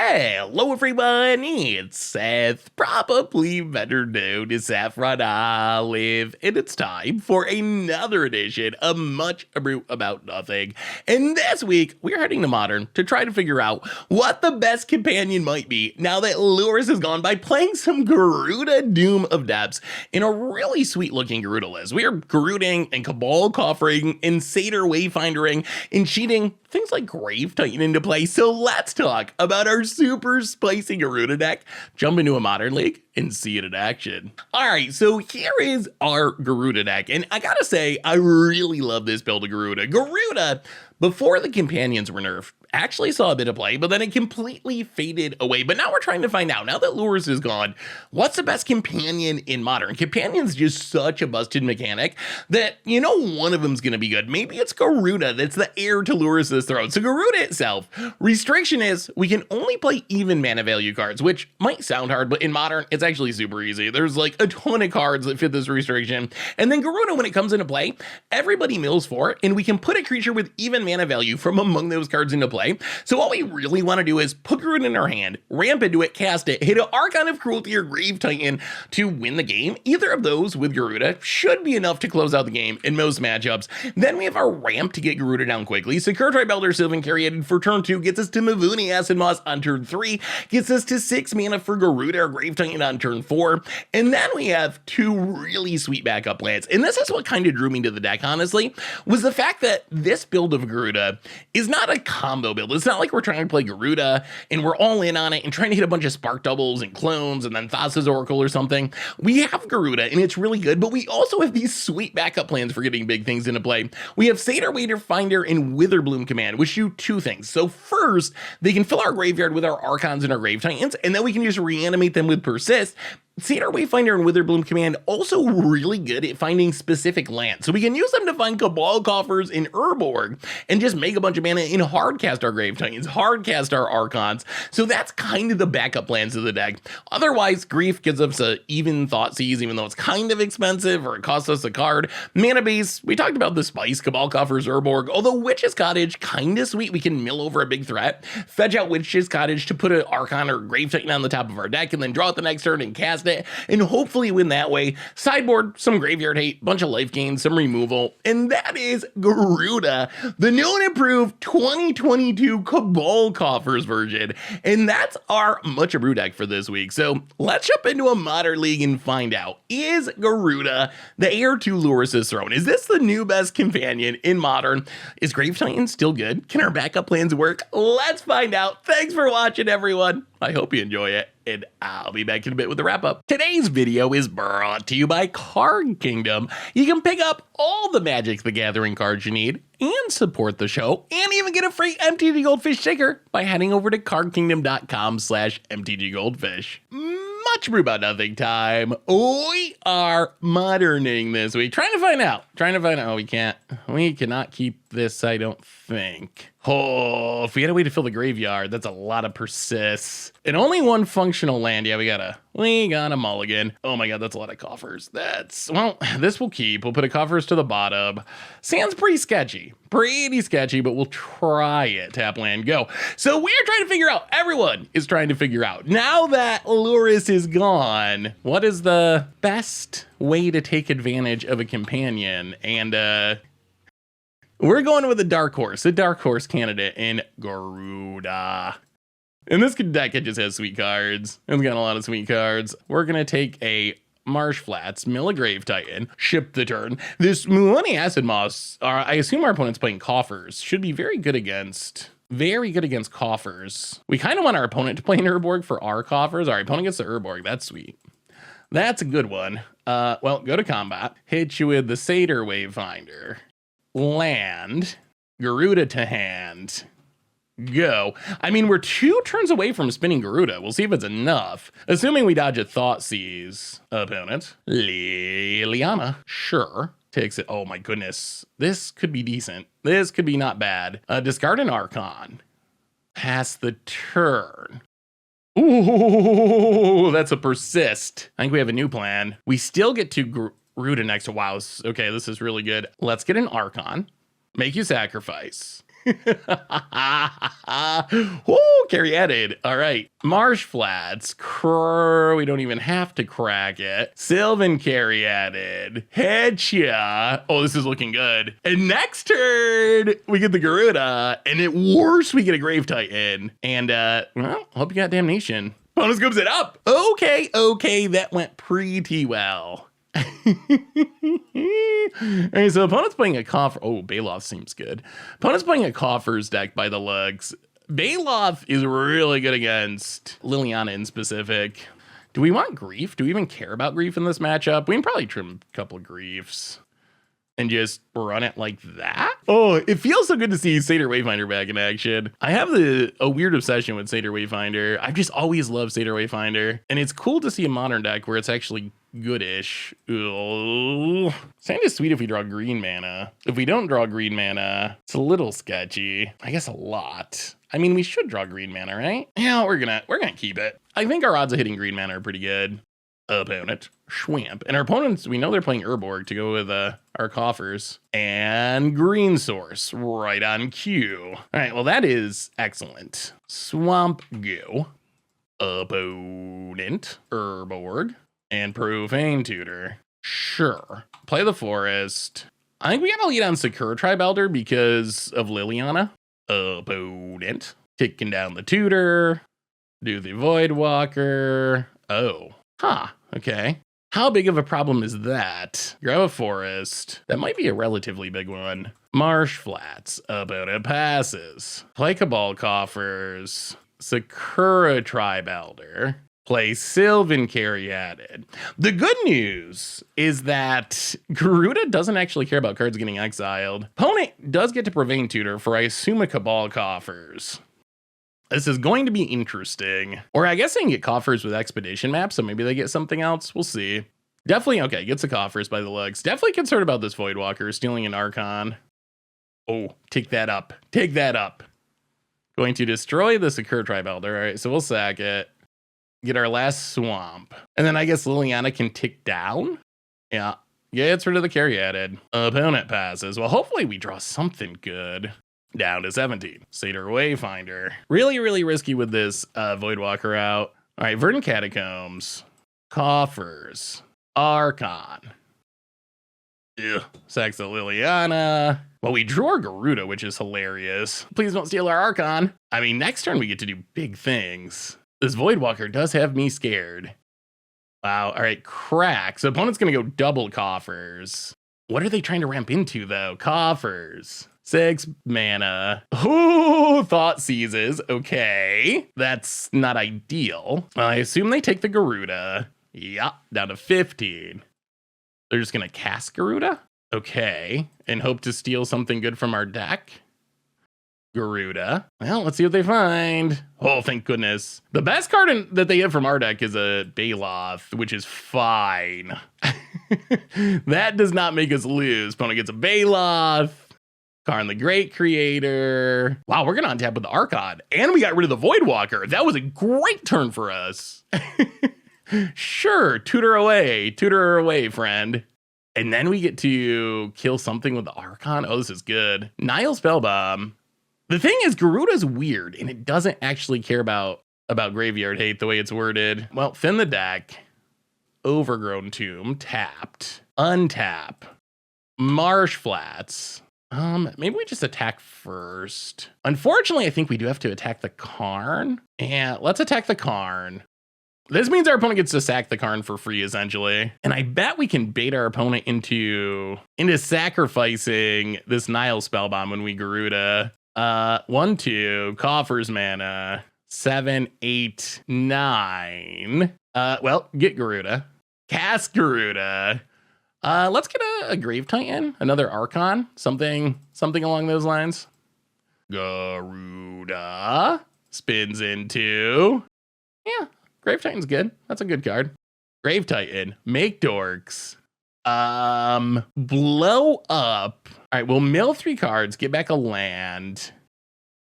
Hello everyone, it's Seth, probably better known as Saffron Olive, and it's time for another edition of Much Abrew About Nothing. And this week, we're heading to Modern to try to figure out what the best companion might be now that Lurrus is gone by playing some Gyruda Doom of Depths in a really sweet looking Gyruda list. We are Gyrudaing and Cabal Coffering and Satyr Wayfindering and cheating things like Grave Titan into play. So let's talk about our super spicy Gyruda deck, jump into a Modern League, and see it in action. All right, so here is our Gyruda deck, and I gotta say, I really love this build of Gyruda. Gyruda, before the companions were nerfed, actually saw a bit of play, but then it completely faded away. But now we're trying to find out, now that Lurrus is gone, what's the best companion in Modern? Companion's just such a busted mechanic that, you know, one of them's gonna be good. Maybe it's Gyruda that's the heir to Lurrus's throne. So Gyruda itself, restriction is we can only play even mana value cards, which might sound hard, but in Modern, it's actually super easy. There's like a ton of cards that fit this restriction. And then Gyruda, when it comes into play, everybody mills for it, and we can put a creature with even mana value from among those cards into play. So what we really want to do is put Gyruda in our hand, ramp into it, cast it, hit an Archon of Cruelty or Grave Titan to win the game. Either of those with Gyruda should be enough to close out the game in most matchups. Then we have our ramp to get Gyruda down quickly. Secure Tribelder Sylvan Caryatid for turn 2 gets us to Mavuni Acid Moss on turn 3, gets us to 6 mana for Gyruda or Grave Titan on turn 4. And then we have two really sweet backup lands. And this is what kind of drew me to the deck, honestly, was the fact that this build of Gyruda is not a combo build. It's not like we're trying to play Gyruda and we're all in on it and trying to hit a bunch of Spark Doubles and Clones and then Thassa's Oracle or something. We have Gyruda and it's really good, but we also have these sweet backup plans for getting big things into play. We have Satyr Wayfinder and Witherbloom Command, which do two things. So first, they can fill our graveyard with our Archons and our Grave Titans, and then we can just reanimate them with Persist. Satyr Wayfinder and Witherbloom Command also really good at finding specific lands. So we can use them to find Cabal Coffers in Urborg and just make a bunch of mana and hardcast our Grave Titans, hardcast our Archons. So that's kind of the backup plans of the deck. Otherwise, Grief gives us a even Thoughtseize, even though it's kind of expensive or it costs us a card. Mana base, we talked about the Spice, Cabal Coffers, Urborg, although Witch's Cottage, kind of sweet. We can mill over a big threat, fetch out Witch's Cottage to put an Archon or Grave Titan on the top of our deck and then draw it the next turn and cast it and hopefully win that way. Sideboard, some graveyard hate, bunch of life gain, some removal, and that is Gyruda, the new and improved 2022 Cabal Coffers version. And that's our Much Abrew deck for this week. So let's jump into a Modern League and find out, is Gyruda the heir to Lurrus's throne? Is this the new best companion in Modern? Is Grave Titan still good? Can our backup plans work? Let's find out. Thanks for watching, everyone. I hope you enjoy it, and I'll be back in a bit with a wrap-up. Today's video is brought to you by Card Kingdom. You can pick up all the Magic the Gathering cards you need and support the show and even get a free MTG Goldfish sticker by heading over to cardkingdom.com/MTG Goldfish. Much Abrew About Nothing time. We are moderning this week. Trying to find out. Oh, we cannot keep this, I don't think. Oh, if we had a way to fill the graveyard, that's a lot of persists. And only one functional land. Yeah, we got a mulligan. Oh my god, that's a lot of coffers. Well, this will keep. We'll put a coffers to the bottom. Sounds pretty sketchy. But we'll try it. Tap land, go. So we're trying to figure out, everyone is trying to figure out, now that Lurrus is gone, what is the best way to take advantage of a companion? And we're going with a dark horse candidate in Gyruda. And this deck, it just has sweet cards. It's got a lot of sweet cards. We're going to take a Marsh Flats, mill a Grave Titan, ship the turn. This Mavuni Acid Moss, I assume our opponent's playing Coffers, should be very good against Coffers. We kind of want our opponent to play an Urborg for our Coffers. Our opponent gets the Urborg. That's sweet. That's a good one. Well, go to combat. Hit you with the Satyr Wayfinder. Land. Gyruda to hand. Go. I mean, we're 2 turns away from spinning Gyruda. We'll see if it's enough. Assuming we dodge a Thoughtseize. Opponent. Liliana. Sure. Takes it. Oh my goodness. This could be decent. This could be not bad. Discard an Archon. Pass the turn. Ooh, that's a persist. I think we have a new plan. We still get to Gyruda next to wow. Okay, this is really good. Let's get an Archon. Make you sacrifice. Woo, caryatid. All right. Marsh Flats. We don't even have to crack it. Sylvan caryatid. Headshot. Oh, this is looking good. And next turn, we get the Gyruda. And at worst, we get a Grave Titan. And, well, hope you got Damnation. Bonus scoops it up. Okay, that went pretty well. Alright, so opponent's playing a Coffers. Oh, Baloth seems good. Opponent's playing a Coffers deck by the looks. Baloth is really good against Liliana in specific. Do we want Grief? Do we even care about Grief in this matchup? We can probably trim a couple of Griefs and just run it like that. Oh, it feels so good to see Satyr Wayfinder back in action. I have a weird obsession with Satyr Wayfinder. I've just always loved Satyr Wayfinder. And it's cool to see a modern deck where it's actually goodish. Ugh. Sand is sweet if we draw green mana. If we don't draw green mana, it's a little sketchy. I guess a lot. I mean, we should draw green mana, right? Yeah, we're gonna keep it. I think our odds of hitting green mana are pretty good. Opponent, Schwamp. And our opponents, we know they're playing Urborg to go with our Coffers. And Green Source, right on cue. All right, well, that is excellent. Swamp Goo. Opponent, Urborg. And Profane Tutor. Sure. Play the Forest. I think we gotta lead on Sakura Tribe Elder because of Liliana. Opponent. Kicking down the Tutor. Do the Voidwalker. Oh. Huh, okay. How big of a problem is that? Grab a Forest. That might be a relatively big one. Marsh Flats. Opponent passes. Play Cabal Coffers. Sakura Tribe Elder. Play Sylvan caryatid. The good news is that Gyruda doesn't actually care about cards getting exiled. Opponent does get to Profane Tutor for, I assume, a Cabal Coffers. This is going to be interesting. Or I guess they can get Coffers with Expedition maps, so maybe they get something else. We'll see. Definitely, okay, gets the Coffers by the looks. Definitely concerned about this Voidwalker stealing an Archon. Oh, take that up. Take that up. Going to destroy the Sakura Tribe Elder. All right, so we'll sack it. Get our last Swamp. And then I guess Liliana can tick down? Yeah. Gets rid of the caryatid. Opponent passes. Well, hopefully we draw something good. Down to 17. Satyr Wayfinder. Really, really risky with this Voidwalker out. All right, Verdant Catacombs. Coffers. Archon. Ugh. Sacks the Liliana. Well, we drew our Gyruda, which is hilarious. Please don't steal our Archon. I mean, next turn we get to do big things. This Voidwalker does have me scared. Wow, all right, crack. So opponent's gonna go double Coffers. What are they trying to ramp into though? Coffers. 6 mana. Ooh, Thought Seizes. Okay, that's not ideal. I assume they take the Gyruda. Yeah, down to 15. They're just gonna cast Gyruda? Okay, and hope to steal something good from our deck. Gyruda. Well, let's see what they find. Oh, thank goodness. The best card that they have from our deck is a Baloth, which is fine. That does not make us lose. Opponent gets a Baloth. Karn the Great Creator. Wow, we're gonna untap with the Archon. And we got rid of the Voidwalker. That was a great turn for us. Sure, tutor away, friend. And then we get to kill something with the Archon. Oh, this is good. Nile Spellbomb. The thing is, Gyruda's weird, and it doesn't actually care about Graveyard Hate the way it's worded. Well, thin the deck. Overgrown Tomb. Tapped. Untap. Marsh Flats. Maybe we just attack first. Unfortunately, I think we do have to attack the Karn. Yeah, let's attack the Karn. This means our opponent gets to sack the Karn for free, essentially. And I bet we can bait our opponent into sacrificing this Nile Spellbomb when we Gyruda. 1, 2, Coffers mana. 7, 8, 9. Well, get Gyruda. Cast Gyruda. Let's get a Grave Titan, another Archon, something along those lines. Gyruda spins into, yeah, Grave Titan's good. That's a good card. Grave Titan, make dorks. Blow up. All right, we'll mill 3 cards, get back a land,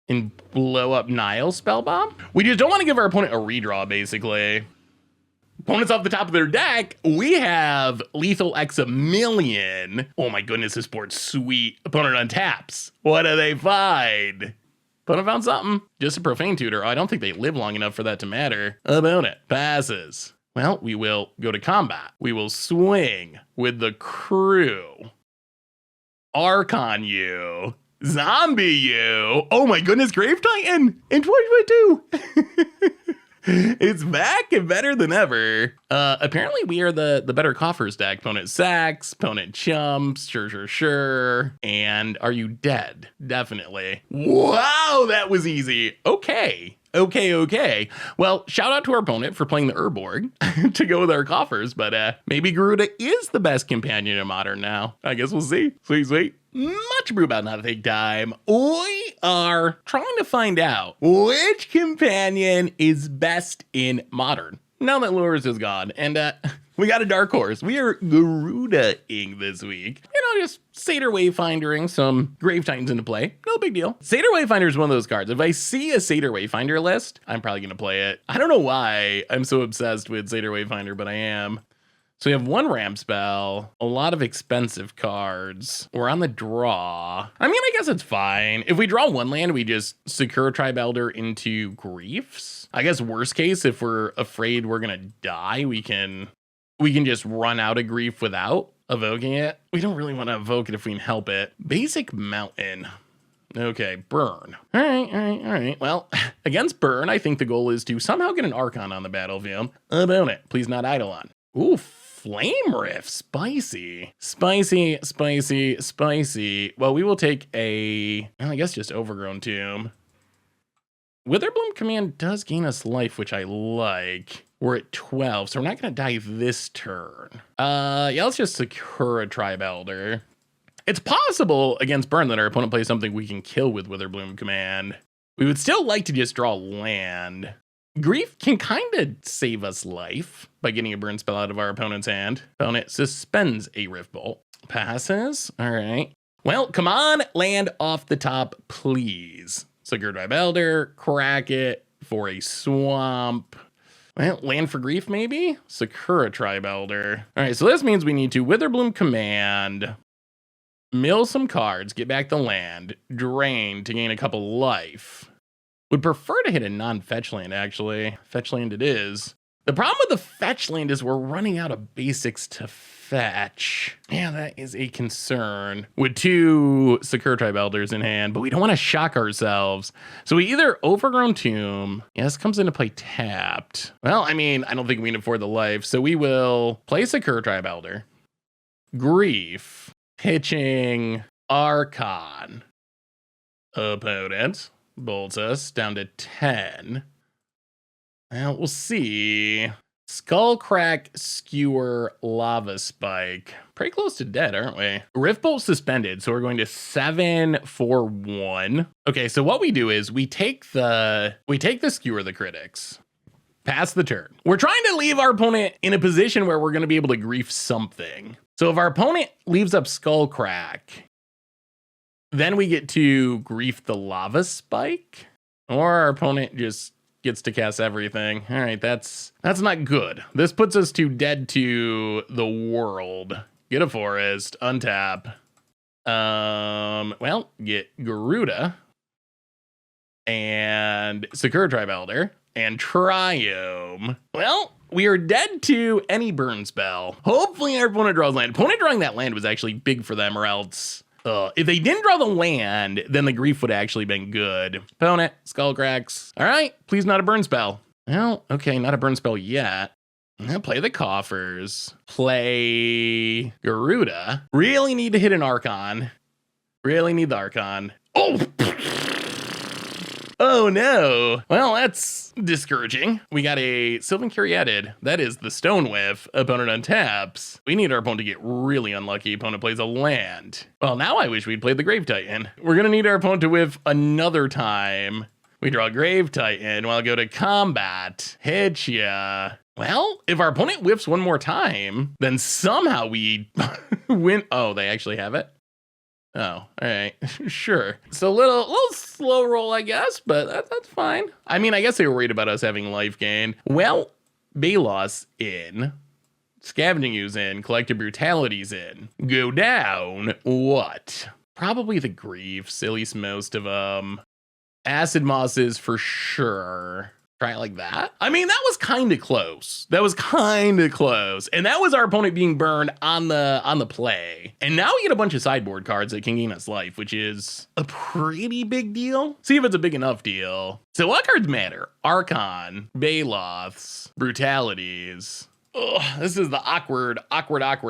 and blow up Nile Spellbomb. We just don't want to give our opponent a redraw, basically. Opponents off the top of their deck, we have Lethal X a million. Oh my goodness, this board's sweet. Opponent untaps. What do they find? Opponent found something. Just a Profane Tutor. Oh, I don't think they live long enough for that to matter. Opponent passes. Well, we will go to combat. We will swing with the crew. Archon you. Zombie you. Oh my goodness, Grave Titan in 2022. It's back and better than ever. Apparently we are the better Coffers deck. Opponent sacks, opponent chumps, sure. And are you dead? Definitely. Wow, that was easy. Okay. Well, shout out to our opponent for playing the Urborg to go with our Coffers, but maybe Gyruda is the best companion in Modern now. I guess we'll see. Sweet. Much Abrew About Nothing time. We are trying to find out which companion is best in Modern now that Lurrus is gone. And we got a dark horse. We are Gyruda-ing this week. Just Satyr Wayfindering some Grave Titans into play. No big deal. Satyr Wayfinder is one of those cards. If I see a Satyr Wayfinder list, I'm probably going to play it. I don't know why I'm so obsessed with Satyr Wayfinder, but I am. So we have one ramp spell, a lot of expensive cards. We're on the draw. I mean, I guess it's fine. If we draw one land, we just secure Tribe Elder into Griefs. I guess worst case, if we're afraid we're gonna die, we can just run out of Grief without evoking it. We don't really want to evoke it if we can help it. Basic Mountain. Okay, Burn. All right. Well, against Burn, I think the goal is to somehow get an Archon on the battlefield. Opponent, please not Eidolon. Ooh, Flame Rift, spicy. Well, we will take I guess just Overgrown Tomb. Witherbloom Command does gain us life, which I like. We're at 12, so we're not gonna die this turn. Yeah, let's just secure a Tribe Elder. It's possible against Burn that our opponent plays something we can kill with Witherbloom Command. We would still like to just draw land. Grief can kind of save us life by getting a burn spell out of our opponent's hand. Opponent suspends a Rift Bolt. Passes. All right. Well, come on, land off the top, please. Secure Tribe Elder, crack it for a swamp. Well, land for Grief, maybe? Secure a Tribe Elder. All right, so this means we need to Witherbloom Command, mill some cards, get back the land, drain to gain a couple life. Would prefer to hit a non-fetch land, actually. Fetch land it is. The problem with the fetch land is we're running out of basics to fetch. Yeah, that is a concern. With two Secure Tribe Elders in hand, but we don't want to shock ourselves. So we either Overgrown Tomb. Yeah, this comes into play tapped. Well, I mean, I don't think we can afford the life, so we will play Secure Tribe Elder. Grief. Pitching Archon. Opponent bolts us down to 10. Well, we'll see. Skullcrack, Skewer, Lava Spike. Pretty close to dead, aren't we? Rift Bolt suspended, so we're going to 7 for 1. Okay, so what we do is we take the Skewer the Critics. Pass the turn. We're trying to leave our opponent in a position where we're going to be able to grief something. So if our opponent leaves up Skullcrack, then we get to grief the Lava Spike, or our opponent just gets to cast everything. All right, that's not good. This puts us to dead to the world. Get a forest, untap. Well, get Gyruda and Secure Tribe Elder and Triome. Well, we are dead to any burn spell. Hopefully our opponent draws land. Opponent drawing that land was actually big for them, or else if they didn't draw the land, then the grief would have actually been good. Opponent, Skullcracks. All right, please not a burn spell. Well, okay, not a burn spell yet. I'll play the Coffers. Play Gyruda. Really need to hit an Archon. Really need the Archon. Oh! Oh no. Well, that's discouraging. We got a Sylvan Caryatid. That is the Stone Whiff. Opponent untaps. We need our opponent to get really unlucky. Opponent plays a land. Well, now I wish we'd played the Grave Titan. We're gonna need our opponent to whiff another time. We draw Grave Titan. Well, go to combat. Hit ya. Well, if our opponent whiffs one more time, then somehow we win. Oh, they actually have it? Oh, all right, sure. So little slow roll, I guess, but that's fine. I mean, I guess they were worried about us having life gain. Well, Balos in. Scavenging Ooze in. Collective Brutality's in. Go down. What? Probably the Griefs, at least most of them. Acid Mosses for sure. Try it like that. I mean, that was kind of close. And that was our opponent being burned on the play. And now we get a bunch of sideboard cards that can gain us life, which is a pretty big deal. See if it's a big enough deal. So what cards matter? Archon, Baloths, Brutalities. Ugh, this is the awkward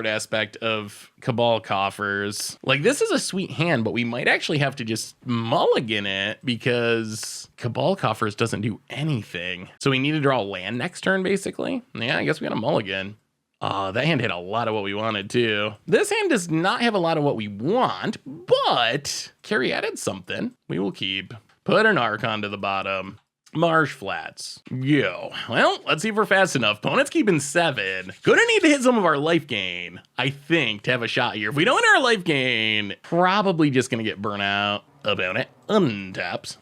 aspect of Cabal Coffers. Like, this is a sweet hand, but we might actually have to just mulligan it because Cabal Coffers doesn't do anything. So we need to draw land next turn, basically. Yeah, I guess we got a mulligan. Oh, that hand had a lot of what we wanted, too. This hand does not have a lot of what we want, but Carry added something. We will keep. Put an Archon to the bottom. Marsh Flats. Yo. Well, let's see if we're fast enough. Opponent's keeping 7. Gonna need to hit some of our life gain, I think, to have a shot here. If we don't hit our life gain, probably just gonna get burnt out. Opponent untaps.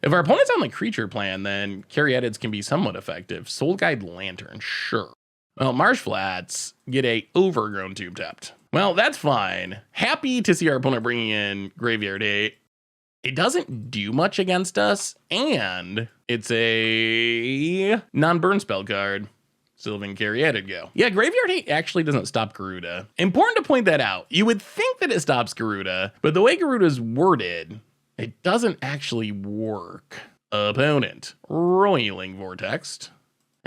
If our opponent's on the creature plan, then Carry edits can be somewhat effective. Soul Guide Lantern, sure. Well, Marsh Flats get a Overgrown Tube tapped. Well, that's fine. Happy to see our opponent bringing in Graveyard 8. It doesn't do much against us, and it's a non-burn spell card. Sylvan Caryatid go. Yeah, Graveyard Hate actually doesn't stop Gyruda. Important to point that out. You would think that it stops Gyruda, but the way Garuda's worded, it doesn't actually work. Opponent, Roiling Vortex.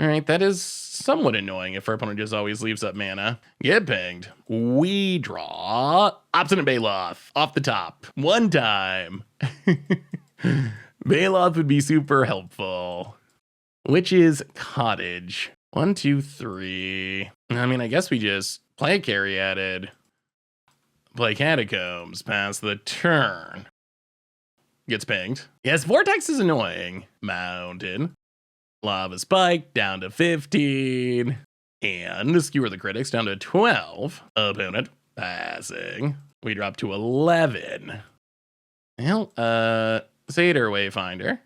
All right, that is somewhat annoying if our opponent just always leaves up mana. Get pinged. We draw Obstinate Baloth off the top. One time. Baloth would be super helpful. Witch's Cottage. 1, 2, 3. I mean, I guess we just play Caryatid. Play Catacombs. Pass the turn. Gets pinged. Yes, Vortex is annoying. Mountain. Lava Spike down to 15. And Skewer the Critics down to 12. Opponent passing. We drop to 11. Well, Satyr Wayfinder.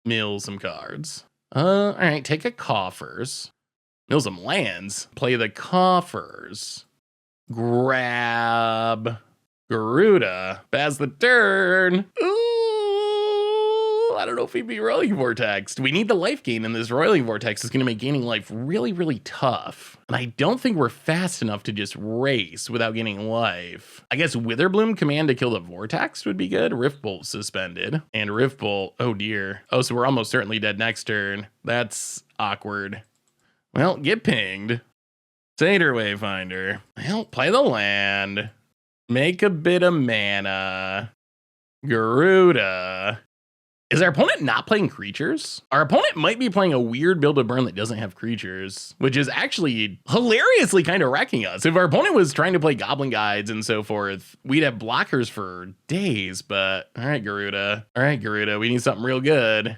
Mill some cards. All right, take a Coffers. Mill some lands. Play the Coffers. Grab Gyruda. Pass the turn. Ooh. I don't know if he'd be Roiling Vortex. We need the life gain, and this Roiling Vortex is going to make gaining life really, really tough. And I don't think we're fast enough to just race without gaining life. I guess Witherbloom Command to kill the Vortex would be good. Riftbolt suspended. And Riftbolt, oh dear. Oh, so we're almost certainly dead next turn. That's awkward. Well, get pinged. Satyr Wayfinder. Well, play the land. Make a bit of mana. Gyruda. Is our opponent not playing creatures? Our opponent might be playing a weird build of burn that doesn't have creatures, which is actually hilariously kind of wrecking us. If our opponent was trying to play Goblin Guides and so forth, we'd have blockers for days, but all right, Gyruda. All right, Gyruda, we need something real good.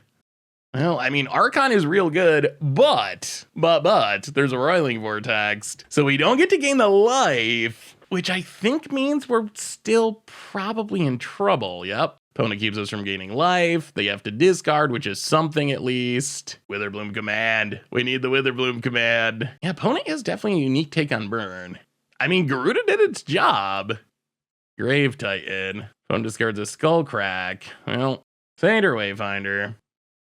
Well, I mean, Archon is real good, but there's a Roiling Vortex, so we don't get to gain the life, which I think means we're still probably in trouble. Yep. Opponent keeps us from gaining life. They have to discard, which is something at least. Witherbloom Command. We need the Witherbloom Command. Yeah, opponent is definitely a unique take on burn. I mean, Gyruda did its job. Grave Titan. Opponent discards a Skullcrack. Well, Satyr Wayfinder.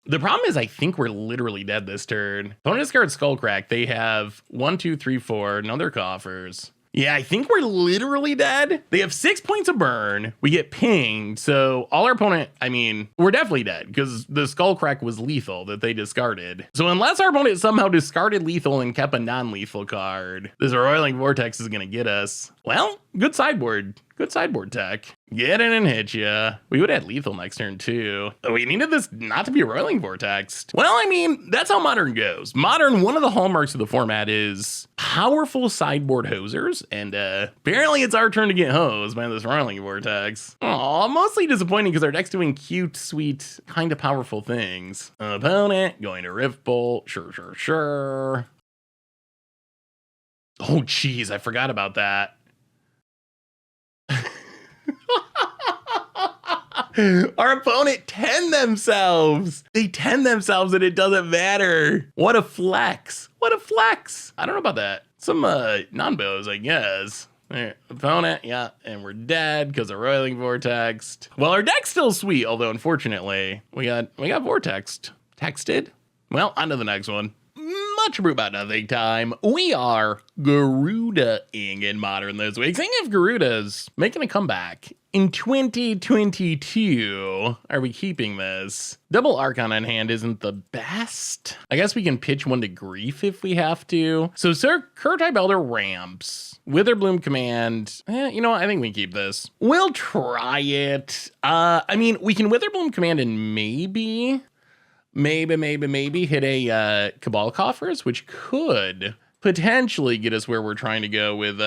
The problem is I think we're literally dead this turn. Opponent discards Skullcrack. They have 1, 2, 3, 4. Another Coffers. Yeah, I think we're literally dead. They have 6 points of burn. We get pinged. So all our opponent, I mean, we're definitely dead because the Skullcrack was lethal that they discarded. So unless our opponent somehow discarded lethal and kept a non-lethal card, this Roiling Vortex is going to get us. Well, good sideboard. Good sideboard tech. Get in and hit ya. We would have lethal next turn too. We needed this not to be a Roiling Vortex. Well, I mean, that's how Modern goes. Modern, one of the hallmarks of the format is powerful sideboard hosers, and apparently it's our turn to get hosed by this Roiling Vortex. Aw, mostly disappointing because our deck's doing cute, sweet, kind of powerful things. Opponent going to Riftbolt. Sure. Oh, geez, I forgot about that. Our opponent 10 themselves. They 10 themselves and it doesn't matter. What a flex. What a flex. I don't know about that. Some non-bows, I guess. There, opponent, yeah, and we're dead because of Roiling Vortex. Well, our deck's still sweet, although unfortunately, we got Vortexed. Texted? Well, on to the next one. Much Abrew About Nothing time. We are Gyruda-ing in Modern this week. Seeing if Gyruda's making a comeback in 2022. Are we keeping this? Double Archon on hand isn't the best. I guess we can pitch one to Grief if we have to. So Sir Kurtype Elder ramps. Witherbloom Command. You know what? I think we keep this. We'll try it. I mean, we can Witherbloom Command and maybe hit a Cabal Coffers, which could potentially get us where we're trying to go with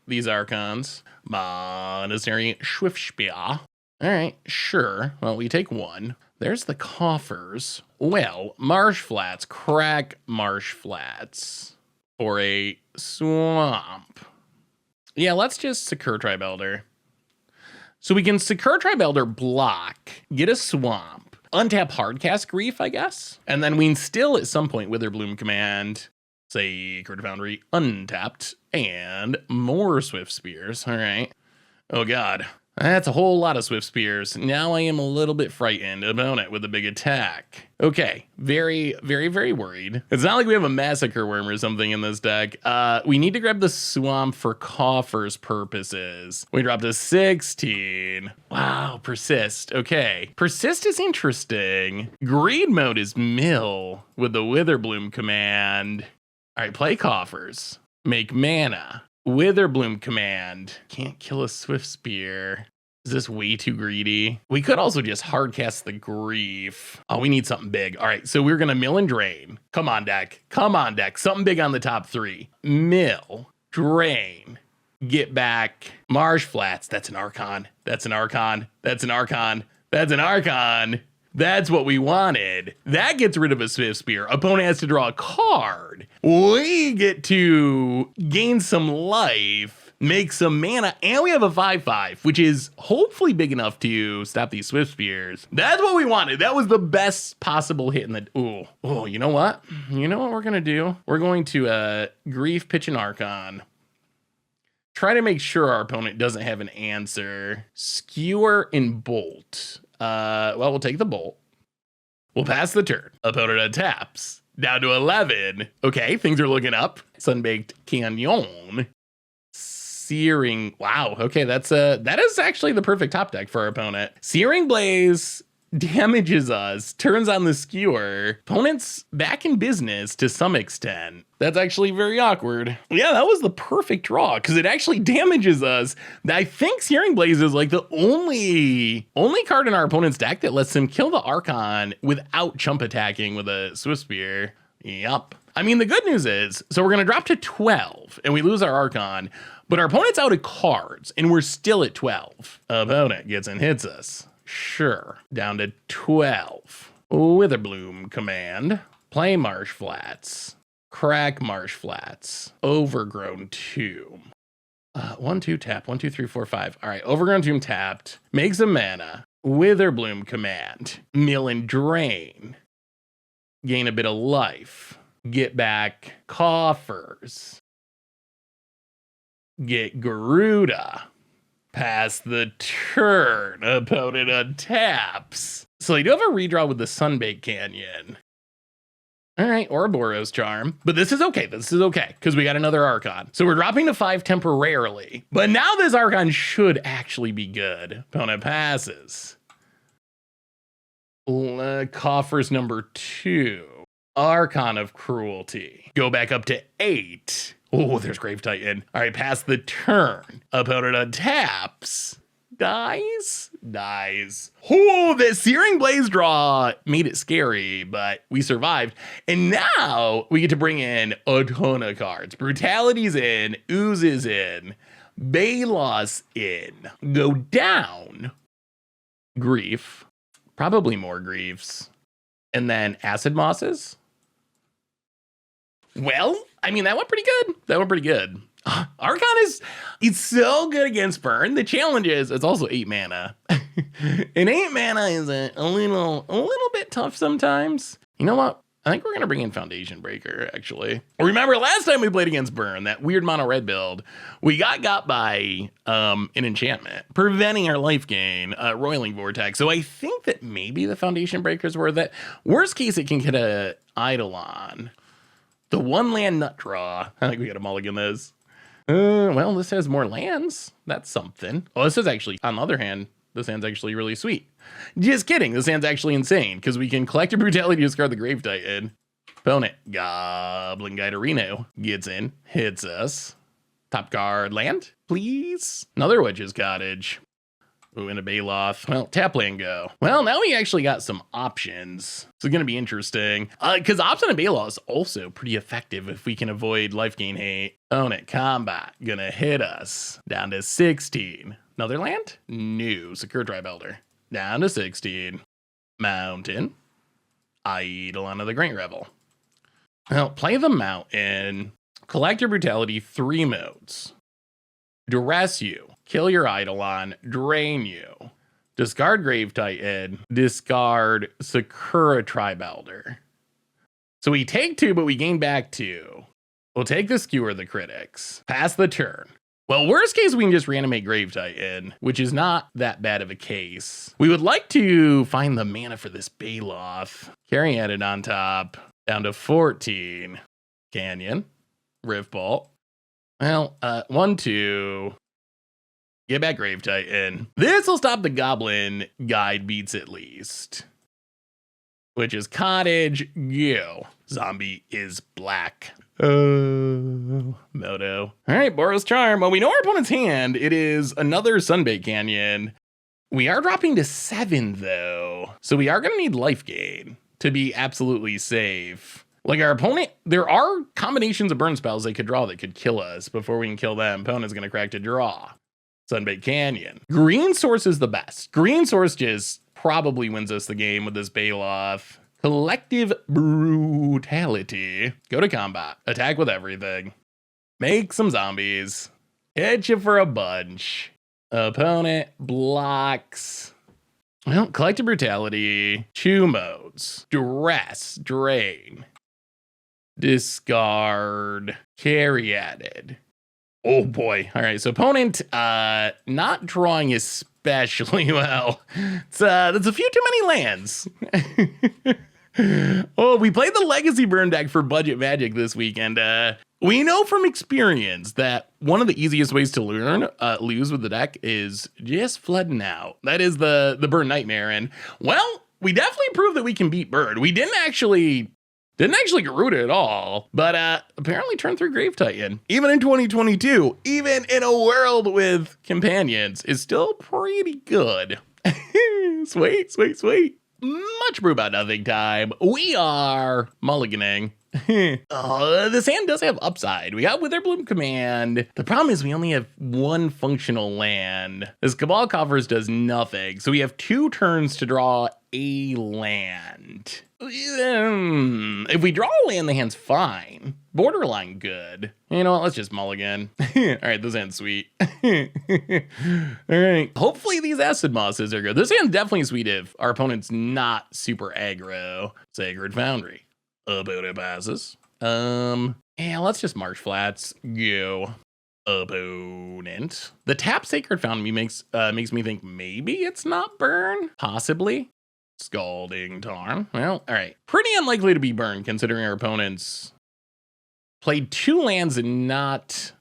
these Archons. Monastery Schwiftspear. All right, sure. Well, we take one. There's the Coffers. Well, Marsh Flats, crack Marsh Flats for a swamp. Yeah, let's just Secure Tribe Elder. So we can Secure Tribe Elder block, get a swamp, untap Hardcast Grief, I guess. And then we can still at some point Witherbloom Command, say Crypto Foundry, untapped, and more Swift Spears. All right. Oh God, that's a whole lot of Swift Spears. Now I am a little bit frightened about it with a big attack. Okay, very, very, very worried. It's not like we have a Massacre Worm or something in this deck. We need to grab the Swamp for Coffers purposes. We dropped a 16. Wow, Persist. Okay, Persist is interesting. Greed mode is mill with the Witherbloom command. All right, play Coffers. Make mana. Witherbloom command. Can't kill a Swift Spear. Is this way too greedy? We could also just hardcast the Grief. Oh, we need something big. All right, so we're gonna mill and drain. Come on, deck. Come on, deck. Something big on the top three. Mill, drain, get back. Marsh Flats. That's an Archon. That's an Archon. That's an Archon. That's an Archon. That's what we wanted. That gets rid of a Swift Spear. Opponent has to draw a card. We get to gain some life, make some mana, and we have a 5/5, which is hopefully big enough to stop these Swift Spears. That's what we wanted. That was the best possible hit in the... Oh, you know what? You know what we're going to do? We're going to Grief, pitch an Archon. Try to make sure our opponent doesn't have an answer. Skewer and Bolt. Well, we'll take the Bolt. We'll pass the turn. Opponent taps. Down to 11. Okay, things are looking up. Sunbaked Canyon. Searing. Wow. Okay, that is actually the perfect top deck for our opponent. Searing Blaze damages us, turns on the Skewer. Opponent's back in business to some extent. That's actually very awkward. Yeah, that was the perfect draw because it actually damages us. I think Searing Blaze is like the only card in our opponent's deck that lets him kill the Archon without chump attacking with a Swift Spear. Yup. I mean, the good news is, so we're going to drop to 12 and we lose our Archon, but our opponent's out of cards and we're still at 12. Opponent gets and hits us. Sure. Down to 12. Witherbloom command. Play Marsh Flats. Crack Marsh Flats. Overgrown Tomb. 1, 2, tap. 1, 2, 3, 4, 5. All right. Overgrown Tomb tapped. Makes a mana. Witherbloom command. Mill and drain. Gain a bit of life. Get back Coffers. Get Gyruda. Pass the turn. Opponent untaps. So you do have a redraw with the Sunbaked Canyon. All right, Ouroboros Charm. But this is okay. This is okay, because we got another Archon. So we're dropping to 5 temporarily. But now this Archon should actually be good. Opponent passes. Coffers number 2. Archon of Cruelty. Go back up to 8. Oh, there's Grave Titan. All right, pass the turn. Opponent untaps. Dies. Oh, the Searing Blaze draw made it scary, but we survived. And now we get to bring in a ton of cards. Brutality's in. Ooze is in. Balos in. Go down. Grief. Probably more Griefs. And then Acid Mosses. Well, I mean, that went pretty good. Archon it's so good against burn. The challenge is it's also 8 mana. And 8 mana is a little bit tough sometimes. You know what? I think we're going to bring in Foundation Breaker, actually. Remember last time we played against Burn, that weird mono red build, we got by an enchantment, preventing our life gain, Roiling Vortex. So I think that maybe the Foundation Breaker's worth it. Worst case, it can get a Eidolon. The 1-land nut draw. I think we got to mulligan this. Well, this has more lands. That's something. Oh, this is actually, on the other hand, this hand's actually really sweet. Just kidding. This hand's actually insane because we can collect a Brutality to discard the Grave Titan. Opponent, Goblin Guide Reno, gets in, hits us. Top card, land, please. Another Witch's Cottage. Ooh, and a Baloth. Well, tap land go. Well, now we actually got some options. It's going to be interesting. Because Option and Baloth is also pretty effective if we can avoid life gain hate. Opponent, combat, gonna hit us. Down to 16. Another land? No. Secure Tribe Elder. Down to 16. Mountain. Eidolon of the Great Revel. Well, play the Mountain. Collect your Brutality 3 modes. Duress you. Kill your Eidolon. Drain you. Discard Grave Titan. Discard Sakura Tribe Elder. So we take 2, but we gain back 2. We'll take the Skewer the Critics. Pass the turn. Well, worst case, we can just reanimate Grave Titan, which is not that bad of a case. We would like to find the mana for this Baloth. Carry it on top. Down to 14. Canyon. Rift Bolt. Well, 1, 2. Get back Grave Titan. This will stop the Goblin Guide beats at least. Which is Cottage, go. Zombie is black. Oh, Moto. All right, Boros Charm. Well, we know our opponent's hand. It is another Sunbait Canyon. We are dropping to 7, though. So we are going to need life gain to be absolutely safe. Like our opponent, there are combinations of burn spells they could draw that could kill us before we can kill them. Opponent's going to crack to draw. Sunbait Canyon. Green Source is the best. Green Source just probably wins us the game with this Baloth. Collective Brutality. Go to combat. Attack with everything. Make some zombies. Hit you for a bunch. Opponent blocks. Well, Collective Brutality. 2 modes. Duress. Drain. Discard. Carry added. Oh boy. All right. So opponent not drawing especially well. That's a few too many lands. Oh, we played the Legacy Burn deck for Budget Magic this weekend. We know from experience that one of the easiest ways to lose with the deck is just flooding out. That is the Burn Nightmare. And well, we definitely proved that we can beat Burn. We didn't actually Gyruda at all, but apparently turned through Grave Titan. Even in 2022, even in a world with companions, is still pretty good. Sweet, sweet, sweet. Much Abrew About Nothing time. We are mulliganing. This hand does have upside. We got Witherbloom Command. The problem is we only have 1 functional land. This Cabal Coffers does nothing, so we have 2 turns to draw a land. If we draw a land, the hand's fine. Borderline good. You know what? Let's just mulligan. All right, this hand's sweet. All right. Hopefully these Acid Mosses are good. This hand's definitely sweet if our opponent's not super aggro. Sacred Foundry. Opponent passes. Yeah, let's just Marsh Flats. Go. Opponent. The tap Sacred Foundry makes me think maybe it's not Burn. Possibly. Scalding Tarn. Well, all right. Pretty unlikely to be Burn considering our opponents played 2 lands and not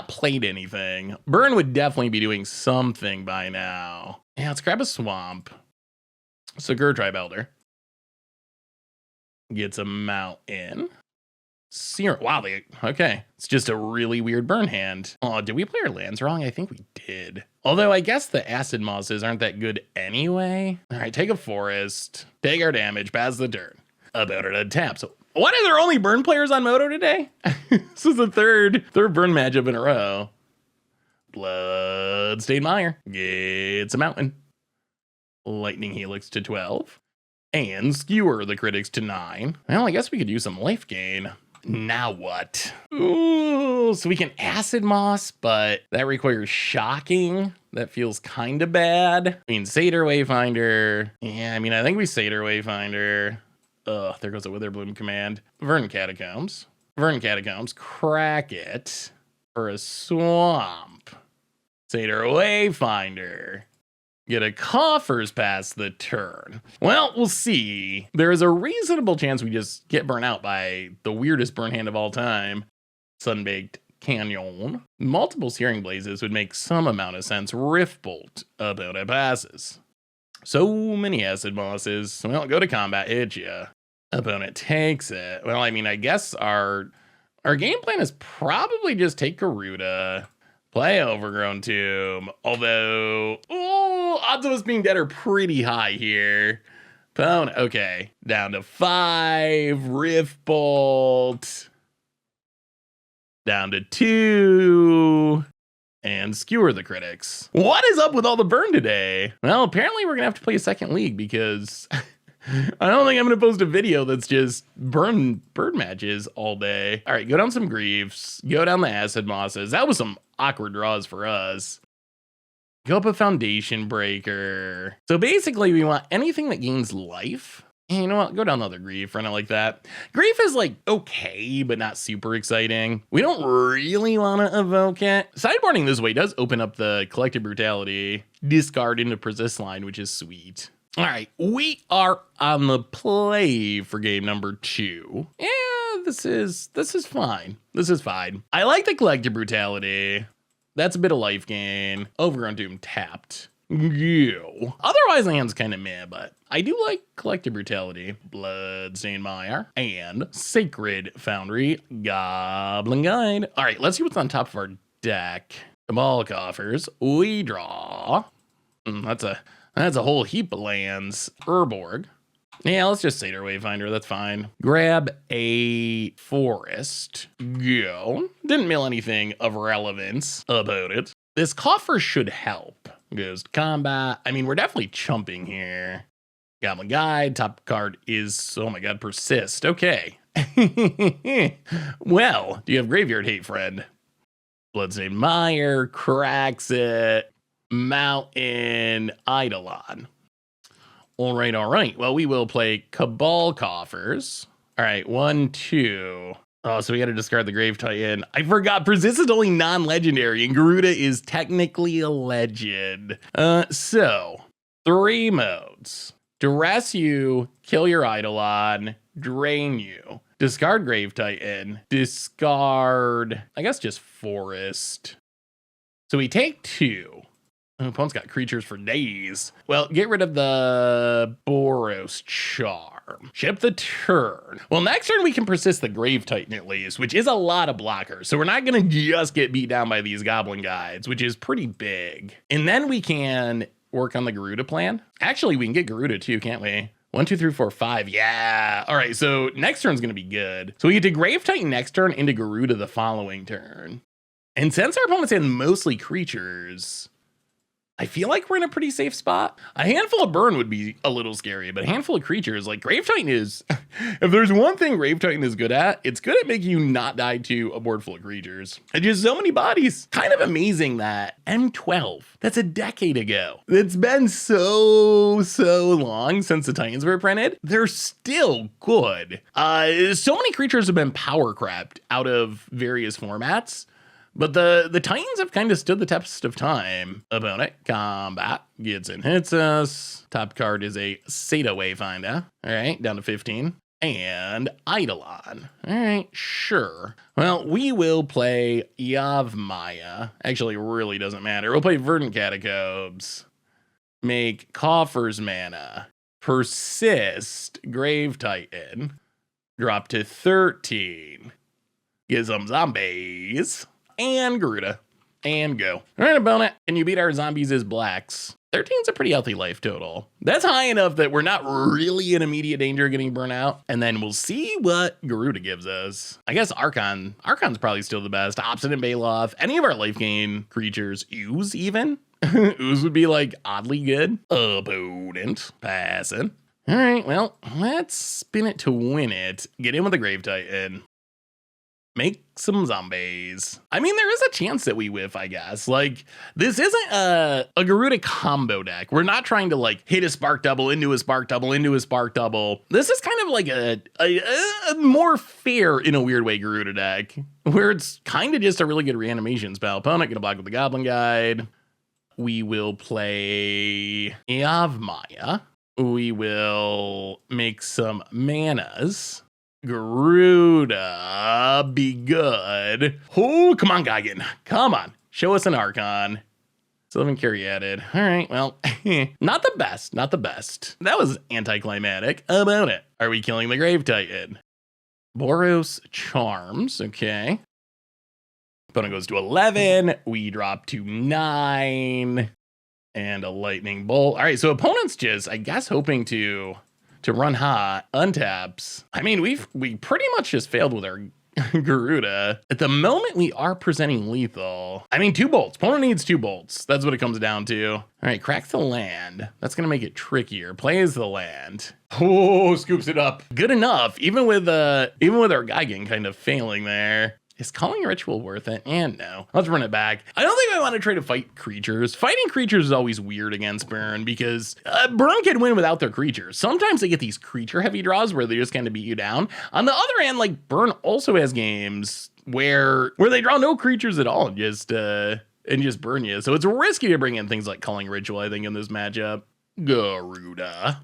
played anything. Burn would definitely be doing something by now. Yeah, let's grab a Swamp. Sakura Tribe Elder. Gets a Mountain. Wow, okay. It's just a really weird Burn hand. Oh, did we play our lands wrong? I think we did. Although I guess the Acid Mosses aren't that good anyway. All right, take a Forest. Take our damage. Pass the turn. About it at tap. So what, are there only Burn players on Moto today? This is the third Burn matchup in a row. Bloodstained Mire. Gets a Mountain. Lightning Helix to 12. And Skewer the Critics to 9. Well, I guess we could use some life gain. Now what? Ooh, so we can Acid Moss, but that requires Shocking. That feels kind of bad. I mean, Satyr Wayfinder. Yeah, I mean, I think we Satyr Wayfinder. Ugh, there goes a Witherbloom command. Verdant Catacombs. Verdant Catacombs. Crack it for a swamp. Satyr Wayfinder. Get a Coffers past the turn. Well, we'll see. There is a reasonable chance we just get burnt out by the weirdest burn hand of all time. Sunbaked Canyon. Multiple Searing Blazes would make some amount of sense. Riftbolt. Opponent passes. So many acid mosses. Well, go to combat, hit ya. Opponent takes it. Well, I mean, I guess our game plan is probably just take Gyruda. Play Overgrown Tomb, although, odds of us being dead are pretty high here. Opponent, okay, down to 5, Riftbolt, down to 2, and Skewer the Critics. What is up with all the burn today? Well, apparently we're gonna have to play a second league because I don't think I'm going to post a video that's just bird matches all day. All right, go down some Griefs. Go down the Acid Mosses. That was some awkward draws for us. Go up a Foundation Breaker. So basically, we want anything that gains life. And you know what? Go down the other Grief. Run it like that. Grief is like okay, but not super exciting. We don't really want to evoke it. Sideboarding this way does open up the Collective Brutality. Discard into Persist line, which is sweet. All right, we are on the play for game number 2. Yeah, this is fine. This is fine. I like the Collective Brutality. That's a bit of life gain. Overgrown Doom tapped. Yeah. Otherwise, the hand's kind of meh, but I do like Collective Brutality. Bloodstained Mire and Sacred Foundry Goblin Guide. All right, let's see what's on top of our deck. Cabal Coffers. We draw. That's a whole heap of lands. Urborg. Yeah, let's just Satyr Wayfinder. That's fine. Grab a forest. Go. Didn't mill anything of relevance about it. This Coffer should help. Goes to combat. I mean, we're definitely chumping here. Goblin Guide. Top card is, oh my god, Persist. Okay. Well, do you have Graveyard Hate, friend? Bloodstained Mire. Cracks it. Mountain Eidolon. All right. Well, we will play Cabal Coffers. All right, 1, 2. Oh, so we got to discard the Grave Titan. I forgot. Persist is only non-legendary, and Gyruda is technically a legend. So 3 modes: duress you, kill your Eidolon, drain you, discard Grave Titan, discard, I guess, just Forest. So we take 2. Opponent's got creatures for days. Well, get rid of the Boros Charm. Ship the turn. Well, next turn we can persist the Grave Titan at least, which is a lot of blockers. So we're not going to just get beat down by these Goblin Guides, which is pretty big. And then we can work on the Gyruda plan. Actually, we can get Gyruda too, can't we? 1, 2, 3, 4, 5. Yeah. All right, so next turn's going to be good. So we get to Grave Titan next turn into Gyruda the following turn. And since our opponent's in mostly creatures, I feel like we're in a pretty safe spot. A handful of burn would be a little scary, but a handful of creatures, like Grave Titan is, if there's one thing Grave Titan is good at, it's good at making you not die to a board full of creatures. And just so many bodies. Kind of amazing that M12, that's a decade ago. It's been so long since the Titans were printed. They're still good. So many creatures have been power crept out of various formats. But the Titans have kind of stood the test of time. Opponent, combat, gets and hits us. Top card is a Satyr Wayfinder. All right, down to 15. And Eidolon. All right, sure. Well, we will play Yavimaya. Actually, it really doesn't matter. We'll play Verdant Catacombs. Make Coffers mana. Persist, Grave Titan. Drop to 13. Get some zombies. And Gyruda. And go. All right, opponent. Can you beat our zombies as blacks? 13's a pretty healthy life total. That's high enough that we're not really in immediate danger of getting burnt out. And then we'll see what Gyruda gives us. I guess Archon's probably still the best. Obstinate Baloth. Any of our life gain creatures. Ooze even. Ooze would be like oddly good. Opponent. Passing. All right, well, let's spin it to win it. Get in with the Grave Titan. make some zombies. I mean, there is a chance that we whiff, I guess. Like, this isn't a Gyruda combo deck. We're not trying to like hit a spark double into a spark double into a spark double. This is kind of like a more fair, in a weird way, Gyruda deck, where it's kind of just a really good reanimation spell. Opponent gonna block with the Goblin Guide. We will play Yavimaya. We will make some manas. Gyruda, be good. Oh, come on, Geigen. Come on. Show us an Archon. Still haven't Caryatid. All right, well, not the best, not the best. That was anticlimactic. How about it? Are we killing the Grave Titan? Boros Charms, okay. Opponent goes to 11. We drop to 9. And a Lightning Bolt. All right, so opponent's just, I guess, hoping to run hot, untaps. I mean, we pretty much just failed with our Gyruda. At the moment, we are presenting lethal. I mean, 2 bolts. Opponent needs 2 bolts. That's what it comes down to. All right, cracks the land. That's gonna make it trickier. Plays the land. Oh, scoops it up. Good enough. Even with our Geigen kind of failing there. Is Calling Ritual worth it? And no. Let's run it back. I don't think I want to try to fight creatures. Fighting creatures is always weird against Burn because Burn can win without their creatures. Sometimes they get these creature heavy draws where they just kind of beat you down. On the other hand, like Burn also has games where they draw no creatures at all and just burn you. So it's risky to bring in things like Calling Ritual, I think, in this matchup. Gyruda.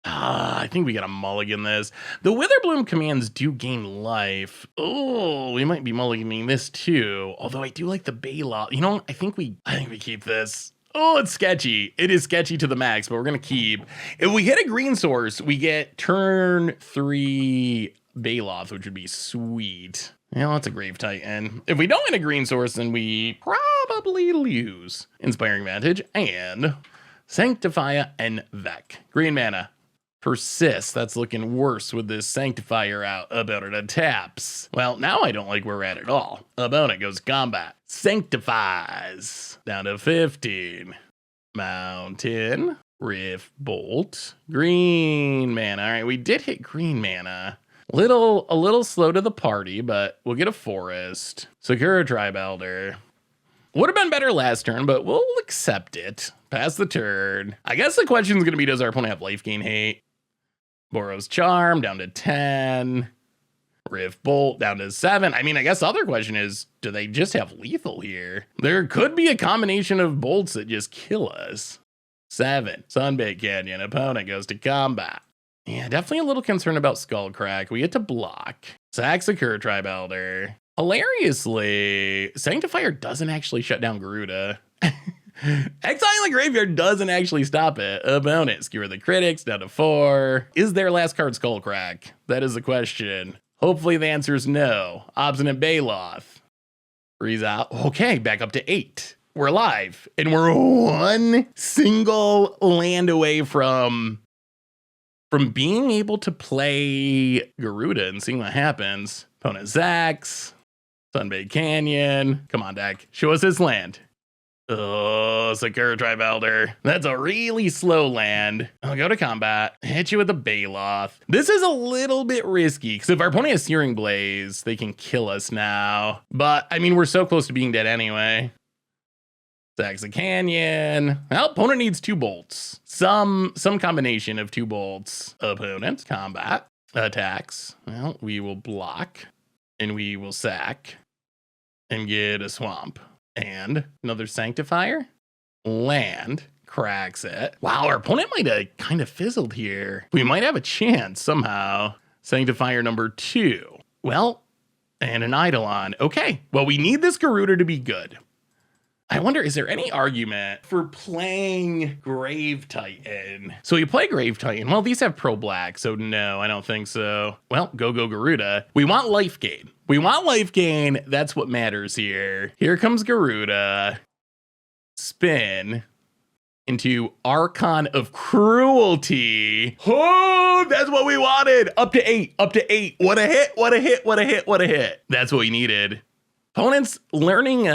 I think we got to mulligan this. The Witherbloom commands do gain life. Oh, we might be mulliganing this too. Although I do like the Baloth. You know, I think we keep this. Oh, it's sketchy. It is sketchy to the max, but we're going to keep. If we hit a green source, we get turn 3 Baloth, which would be sweet. Yeah, that's a Grave Titan. If we don't hit a green source, then we probably lose. Inspiring Vantage and Sanctify and Vec. Green mana. Persist. That's looking worse with this Sanctifier out. Opponent taps. Well, now I don't like where we're at all. Opponent goes combat. Sanctifies. Down to 15. Mountain. Rift Bolt. Green mana. All right, we did hit green mana. A little slow to the party, but we'll get a Forest. Sakura Tribe Elder. Would have been better last turn, but we'll accept it. Pass the turn. I guess the question is going to be, does our opponent have life gain hate? Boros Charm down to 10. Rift Bolt down to 7. I mean, I guess the other question is, do they just have lethal here? There could be a combination of bolts that just kill us. 7. Sunbait Canyon. Opponent goes to combat. Yeah, definitely a little concerned about Skullcrack. We get to block. Sakura Tribe Elder. Hilariously, Sanctifier doesn't actually shut down Gyruda. Exiling the Graveyard doesn't actually stop it. Opponent, Skewer the Critics, down to 4. Is their last card Skullcrack? That is the question. Hopefully the answer is no. Obstinate Baloth. Freeze out. Okay, back up to 8. We're alive. And we're 1 single land away from being able to play Gyruda and seeing what happens. Opponent Zax. Sunbait Canyon. Come on, deck. Show us this land. Oh, Sakura Tribe Elder. That's a really slow land. I'll go to combat. Hit you with the Baloth. This is a little bit risky, because if our opponent has Searing Blaze, they can kill us now. But, I mean, we're so close to being dead anyway. Zaxa Canyon. Well, opponent needs 2 bolts. Some combination of 2 bolts. Opponent, combat, attacks. Well, we will block, and we will sack, and get a swamp. And another Sanctifier. Land. Cracks it. Wow, our opponent might have kind of fizzled here. We might have a chance somehow. Sanctifier number 2. Well, and an Eidolon. Okay, well, we need this Gyruda to be good. I wonder, is there any argument for playing Grave Titan? So we play Grave Titan. Well, these have Pro Black, so no, I don't think so. Well, go Gyruda. We want life gain. We want life gain. That's what matters here. Here comes Gyruda. Spin into Archon of Cruelty. Oh, that's what we wanted. Up to 8, up to 8. What a hit, what a hit, what a hit, what a hit. That's what we needed. Opponents learning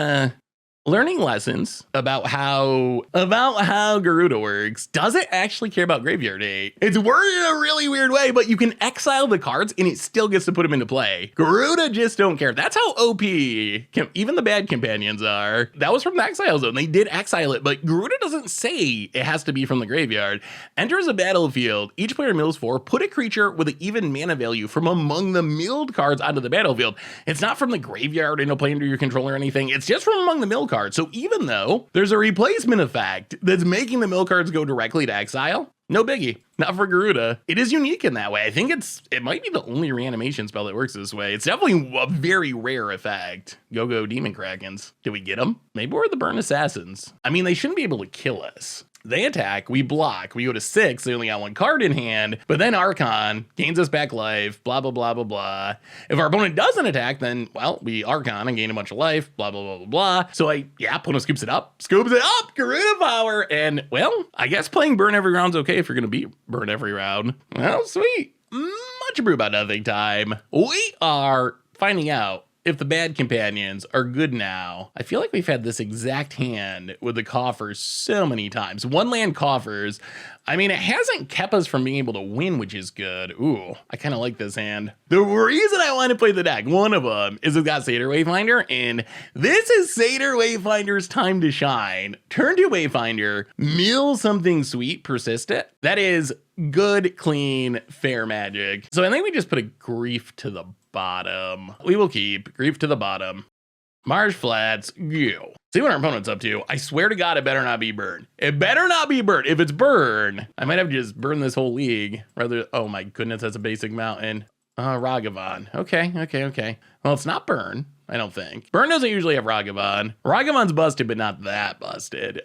Learning lessons about how Gyruda works doesn't actually care about graveyard hate. It's worded in a really weird way, but you can exile the cards and it still gets to put them into play. Gyruda just don't care. That's how OP even the bad companions are. That was from the exile zone. They did exile it, but Gyruda doesn't say it has to be from the graveyard. Enters a battlefield. Each player mills 4. Put a creature with an even mana value from among the milled cards onto the battlefield. It's not from the graveyard and it'll play under your control or anything. It's just from among the mill cards. So even though there's a replacement effect that's making the mill cards go directly to exile, no biggie. Not for Gyruda. It is unique in that way. I think it might be the only reanimation spell that works this way. It's definitely a very rare effect. Go Demon Krakens. Did we get them? Maybe we're the Burn Assassins. I mean, they shouldn't be able to kill us. They attack, we block, we go to 6, they only got 1 card in hand, but then Archon gains us back life, blah, blah, blah, blah, blah. If our opponent doesn't attack, then, well, we Archon and gain a bunch of life, blah, blah, blah, blah, blah. So opponent scoops it up, Gyruda power, and, well, I guess playing Burn every round's okay if you're gonna beat Burn every round. Well, sweet. Much Abrew About Nothing time. We are finding out if the bad companions are good now. I feel like we've had this exact hand with the Coffers so many times. 1 land Coffers. I mean, it hasn't kept us from being able to win, which is good. Ooh, I kind of like this hand. The reason I want to play the deck, one of them, is it's got Satyr Wayfinder, and this is Satyr Wayfinder's time to shine. Turn to Wayfinder, mill something sweet, persist it. That is good, clean, fair magic. So I think we just put a Grief to the bottom. We will keep Grief to the bottom. Marsh Flats, go. See what our opponent's up to. I swear to God, it better not be Burn. It better not be Burn. If it's Burn, I might have to just burn this whole league. Rather, oh my goodness, that's a basic mountain. Ragavan. Okay. Well, it's not Burn, I don't think. Burn doesn't usually have Ragavan. Ragavan's busted, but not that busted.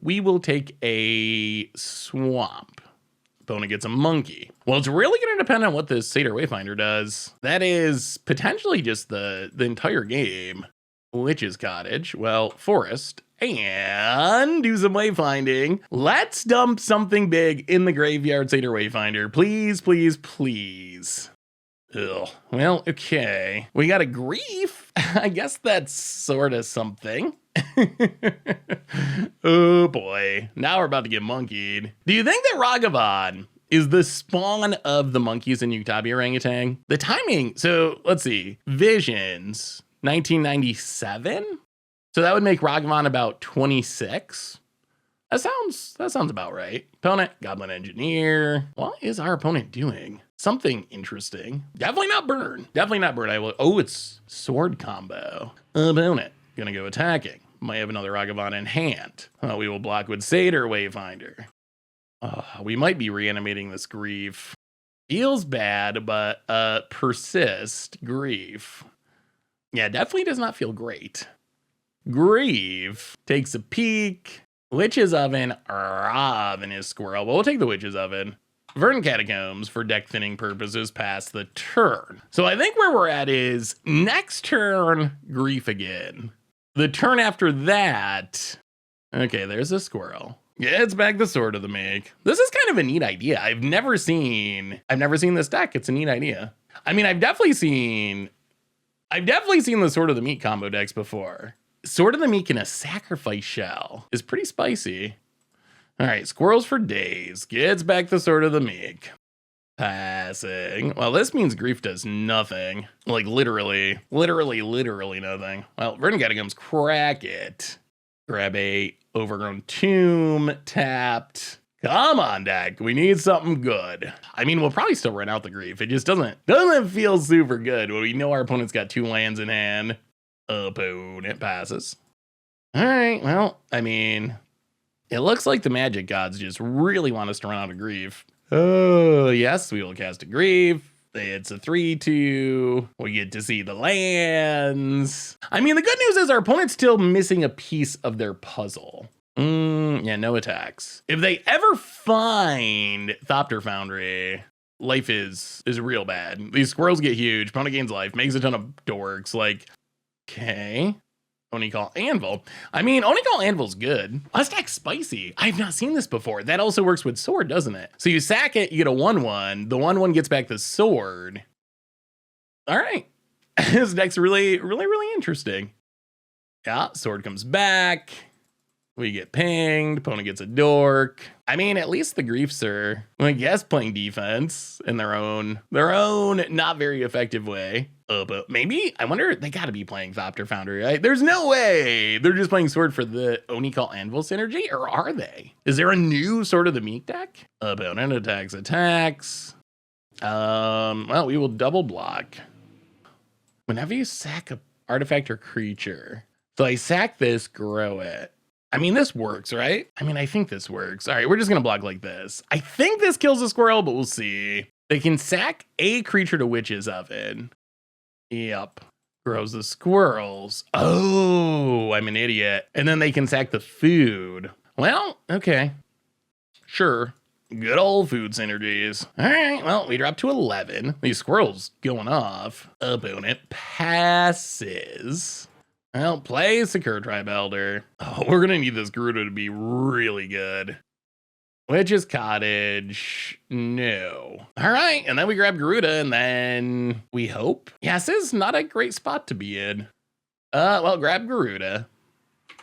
We will take a Swamp. Opponent gets a Monkey. Well, it's really going to depend on what this Satyr Wayfinder does. That is potentially just the entire game. Witch's Cottage, well, Forest, and do some wayfinding. Let's dump something big in the graveyard, Satyr Wayfinder. Please, please, please. Ugh. Well, okay. We got a Grief. I guess that's sort of something. Oh boy. Now we're about to get monkeyed. Do you think that Ragavan is the spawn of the monkeys in Utabi Orangutan? The timing, so let's see. Visions, 1997? So that would make Ragavan about 26. That sounds about right. Opponent, Goblin Engineer. What is our opponent doing? Something interesting. Definitely not Burn. Oh, it's Sword combo. Opponent, gonna go attacking. Might have another Ragavan in hand. We will block with Satyr Wayfinder. We might be reanimating this Grief. Feels bad, but persist, Grief. Yeah, definitely does not feel great. Grief takes a peek. Witch's Oven, Ravenous Squirrel. Well, we'll take the Witch's Oven. Verdant Catacombs for deck thinning purposes past the turn. So I think where we're at is next turn, Grief again. The turn after that, okay, there's a squirrel. Yeah, it's back the Sword of the Meek. This is kind of a neat idea. I've never seen this deck. It's a neat idea. I mean, I've definitely seen the Sword of the Meek combo decks before. Sword of the Meek in a Sacrifice Shell is pretty spicy. All right, Squirrels for Days. Gets back the Sword of the Meek. Passing. Well, this means Grief does nothing. Like literally nothing. Well, Verdant Catacombs, crack it. Grab a Overgrown Tomb, tapped. Come on, deck. We need something good. I mean, we'll probably still run out the Grief. It just doesn't feel super good when we know our opponent's got 2 lands in hand. Opponent passes. All right, well, I mean, it looks like the Magic Gods just really want us to run out of Grief. Oh, yes, we will cast a Grief. It's a 3/2. We get to see the lands. I mean, the good news is our opponent's still missing a piece of their puzzle. Yeah, no attacks. If they ever find Thopter Foundry, life is real bad. These squirrels get huge. Opponent gains life, makes a ton of dorks. Like, okay. Onikal Anvil. I mean, Onikal Anvil's good. This deck's spicy. I've not seen this before. That also works with sword, doesn't it? So you sack it, you get a 1/1. The 1/1 gets back the sword. All right. This deck's really interesting. Yeah, sword comes back. We get pinged. Opponent gets a dork. I mean, at least the Griefs are, I guess, playing defense in their own not very effective way. But maybe, I wonder, they gotta be playing Thopter Foundry, right? There's no way they're just playing Sword for the Oni Call Anvil synergy, or are they? Is there a new Sword of the Meek deck? Opponent attacks. Well, we will double block. Whenever you sack a artifact or creature, so I sack this, grow it. I mean, this works, right? I mean, I think this works. All right, we're just gonna block like this. I think this kills a squirrel, but we'll see. They can sack a creature to Witch's Oven. Yep. Grows the squirrels. Oh, I'm an idiot. And then they can sack the food. Well, okay. Sure. Good old food synergies. All right, well, we dropped to 11. These squirrels going off. Opponent passes. Well, play Secure Tribe Elder. Oh, we're gonna need this Gyruda to be really good. Witch's Cottage, no. All right, and then we grab Gyruda, and then we hope. Yeah, this is not a great spot to be in. Well, grab Gyruda.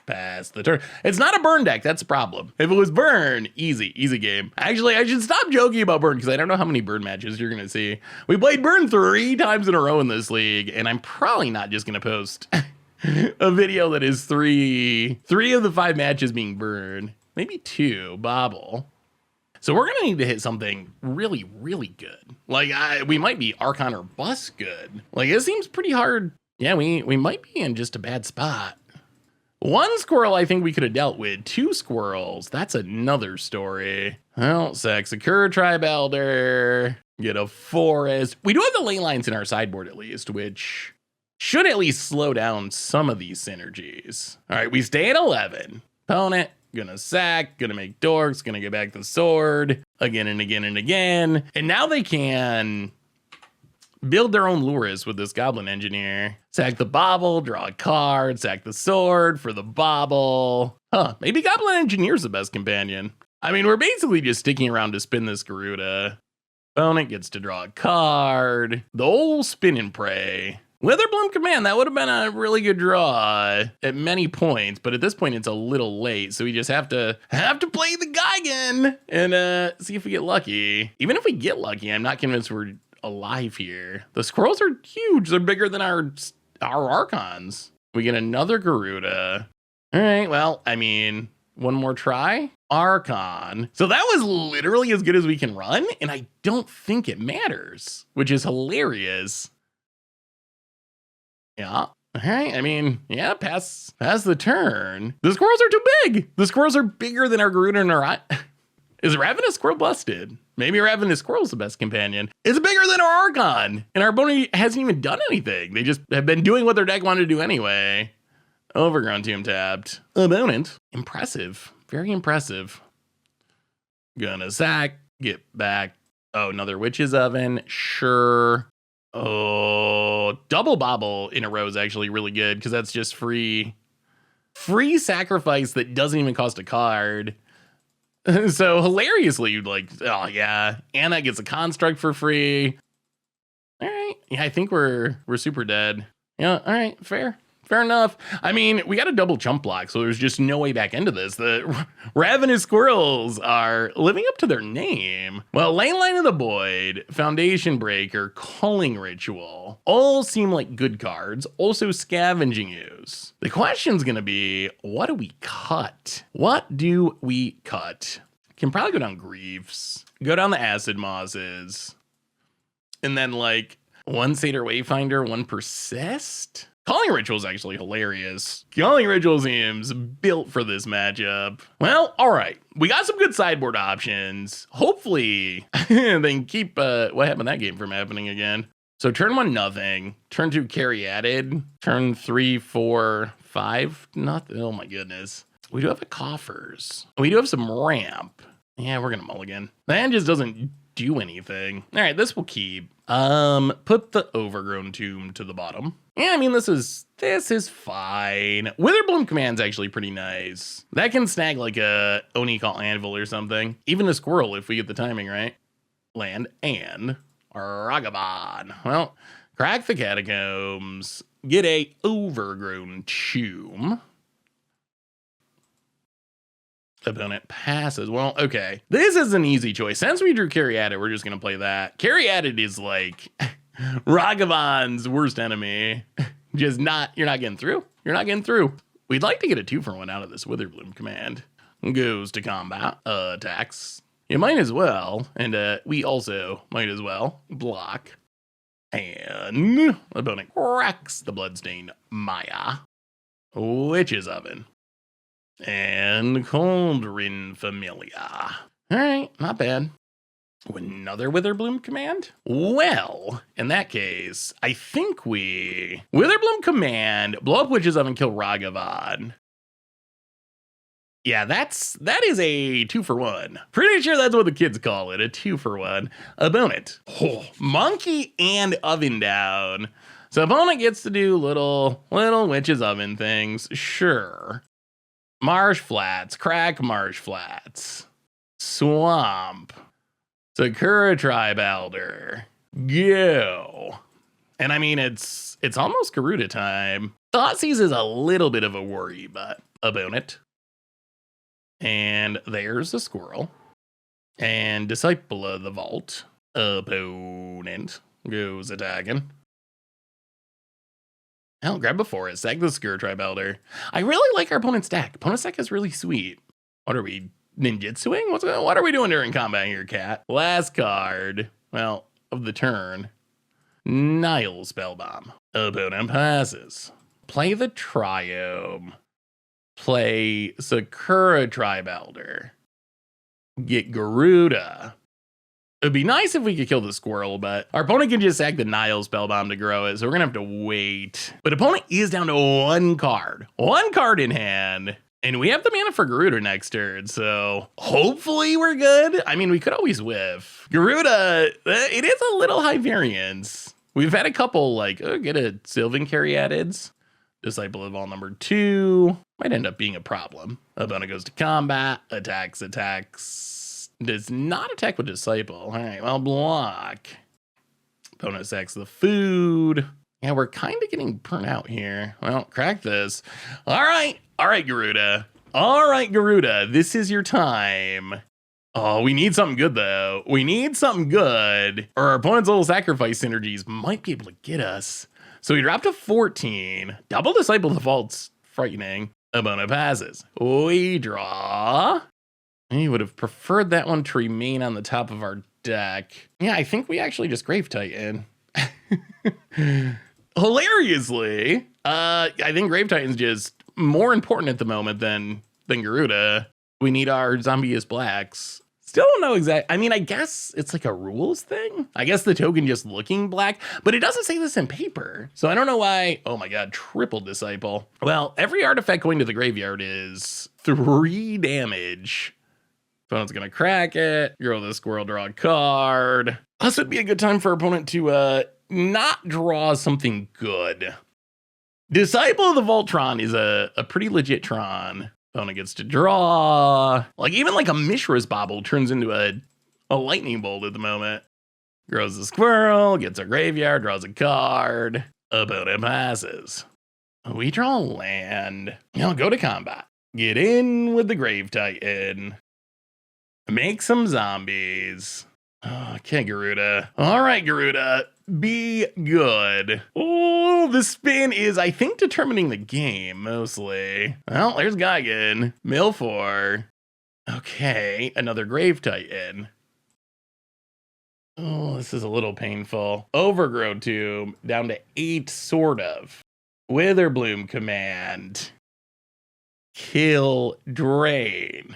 Pass the turn. It's not a burn deck, that's a problem. If it was burn, easy game. Actually, I should stop joking about burn because I don't know how many burn matches you're gonna see. We played burn 3 times in a row in this league, and I'm probably not just gonna post a video that is three of the 5 matches being burned. Maybe 2, bobble. So we're gonna need to hit something really good. Like we might be Archon or Bust good. Like it seems pretty hard. Yeah, we might be in just a bad spot. 1 squirrel I think we could have dealt with. 2 squirrels, that's another story. Well, Secure Tribe Elder, get a forest. We do have the ley lines in our sideboard at least, which should at least slow down some of these synergies. All right, we stay at 11. Opponent, gonna sack, gonna make dorks, gonna get back the sword again and again and again. And now they can build their own Lurrus with this Goblin Engineer. Sack the bauble, draw a card, sack the sword for the bauble. Huh, maybe Goblin Engineer's the best companion. I mean, we're basically just sticking around to spin this Gyruda. Opponent gets to draw a card. The old spin and pray. Witherbloom Command, that would have been a really good draw at many points, but at this point it's a little late, so we just have to play the guy again and see if we get lucky. Even if we get lucky, I'm not convinced we're alive here. The squirrels are huge. They're bigger than our Archons. We get another Gyruda. All right, well, I mean, one more try. Archon. So that was literally as good as we can run, and I don't think it matters, which is hilarious. Yeah. All right. I mean, yeah, pass the turn. The squirrels are too big. The squirrels are bigger than our Gyruda and our... Is Ravenous Squirrel busted? Maybe Ravenous Squirrel's the best companion. It's bigger than our Archon. And our opponent hasn't even done anything. They just have been doing what their deck wanted to do anyway. Overgrown Tomb tapped. Opponent. Impressive. Very impressive. Gonna sack. Get back. Oh, another Witch's Oven. Sure. Oh, double bobble in a row is actually really good because that's just free sacrifice that doesn't even cost a card. So hilariously, you'd like, oh yeah, and that gets a construct for free. All right, yeah, I think we're super dead. Yeah, all right, fair enough. I mean, we got a double chump block, so there's just no way back into this. The Ravenous Squirrels are living up to their name. Well, Ley Line of the Void, Foundation Breaker, Culling Ritual, all seem like good cards. Also Scavenging Ooze. The question's gonna be, what do we cut? Can probably go down Griefs, go down the Acid Mosses, and then like 1 Satyr Wayfinder, 1 Persist? Calling Ritual is actually hilarious. Calling Ritual seems built for this matchup. Well, all right. We got some good sideboard options. Hopefully, they can keep what happened that game from happening again. So turn 1, nothing. Turn 2, carry added. Turn 3, 4, 5, nothing. Oh my goodness. We do have a Coffers. We do have some ramp. Yeah, we're gonna mulligan. The hand just doesn't do anything. All right, this will keep. Put the Overgrown Tomb to the bottom. Yeah, I mean, this is fine. Witherbloom Command's actually pretty nice. That can snag like a Oni Call Anvil or something. Even a squirrel if we get the timing right. Land and Ragavan. Well, crack the Catacombs. get a overgrown tomb. Opponent passes. Well, okay. This is an easy choice. Since we drew Caryatid, we're just going to play that. Caryatid is like Ragavan's worst enemy. Just not, you're not getting through. You're not getting through. We'd like to get a 2-for-1 out of this Witherbloom command. Goes to combat. Attacks. You might as well. And we also might as well block. And opponent cracks the Bloodstained Maya. Witch's Oven. And Cauldron Familia. All right, not bad. Another Witherbloom command? Well, in that case, I think we... Witherbloom command, blow up Witch's Oven, kill Ragavan. Yeah, that is a 2-for-1. Pretty sure that's what the kids call it, a 2-for-1. Opponent. Oh, Monkey and Oven down. So opponent gets to do little Witch's Oven things, sure. Marsh Flats, crack Marsh Flats. Swamp. Sakura Tribe Elder. Go. And I mean, it's almost Gyruda time. Thoughtseize is a little bit of a worry, but opponent. And there's the squirrel. And Disciple of the Vault. Opponent goes attacking. Hell, grab a forest, sack the Sakura Tribe Elder. I really like our opponent's deck. Opponent's deck is really sweet. What are we, ninjutsuing? What are we doing during combat here, cat? Last card, well, of the turn. Nile Spellbomb. Opponent passes. Play the Triome. Play Sakura Tribe Elder. Get Gyruda. It'd be nice if we could kill the squirrel, but our opponent can just sack the Nile Spellbomb to grow it, so we're gonna have to wait. But opponent is down to one card in hand, and we have the mana for Gyruda next turn, so hopefully we're good. I mean, we could always whiff. Gyruda, it is a little high variance. We've had a couple like, get a Sylvan Caryatids. Disciple of All number 2 might end up being a problem. Opponent goes to combat, attacks. Does not attack with Disciple. All right, well, block. Opponent sacks the food. Yeah, we're kind of getting burnt out here. Well, crack this. All right, Gyruda. All right, Gyruda, this is your time. Oh, we need something good, though. We need something good, or our opponent's little sacrifice synergies might be able to get us. So we dropped to 14. Double Disciple Default's frightening. Opponent passes. We draw. He would have preferred that one to remain on the top of our deck. Yeah, I think we actually just Grave Titan. Hilariously, I think Grave Titan's just more important at the moment than Gyruda. We need our Zombieist Blacks. Still don't know exactly. I mean, I guess it's like a rules thing. I guess the token just looking black, but it doesn't say this in paper. So I don't know why. Oh my God, triple Disciple. Well, every artifact going to the graveyard is 3 damage. Opponent's gonna crack it. Grow the squirrel, draw a card. This would be a good time for our opponent to not draw something good. Disciple of the Voltron is a pretty legit Tron. Opponent gets to draw. Like even like a Mishra's Bauble turns into a lightning bolt at the moment. Grows the squirrel, gets a graveyard, draws a card. Opponent passes. We draw land. Now go to combat. Get in with the Grave Titan. Make some zombies. Okay, Gyruda. All right, Gyruda. Be good. Oh, the spin is, I think, determining the game, mostly. Well, there's Geigen. Mill 4. Okay, another Grave Titan. Oh, this is a little painful. Overgrow Tomb, down to 8, sort of. Witherbloom command. Kill, drain.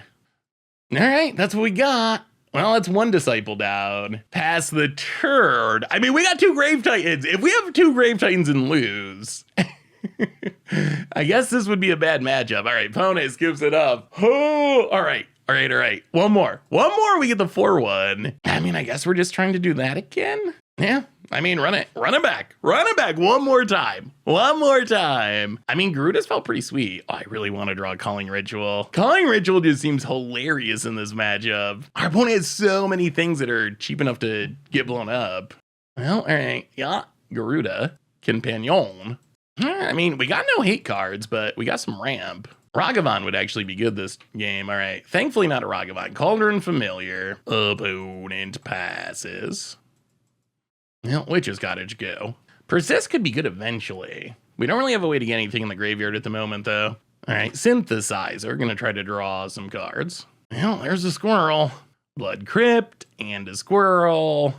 All right, that's what we got. Well, that's 1 Disciple down. Pass the turn. I mean, we got 2 Grave Titans. If we have 2 Grave Titans and lose, I guess this would be a bad matchup. All right, Pone scoops it up. Oh, all right. One more, we get the 4-1. I mean, I guess we're just trying to do that again. Yeah, I mean, run it back one more time. I mean, Gyruda's felt pretty sweet. Oh, I really want to draw a Calling Ritual. Calling Ritual just seems hilarious in this matchup. Our opponent has so many things that are cheap enough to get blown up. Well, all right, yeah, Gyruda, Companion. I mean, we got no hate cards, but we got some ramp. Ragavan would actually be good this game. All right. Thankfully, not a Ragavan. Cauldron Familiar. Opponent passes. Well, Witch's Cottage go. Persist could be good eventually. We don't really have a way to get anything in the graveyard at the moment, though. All right. Synthesizer. Going to try to draw some cards. Well, there's a squirrel. Blood Crypt and a squirrel.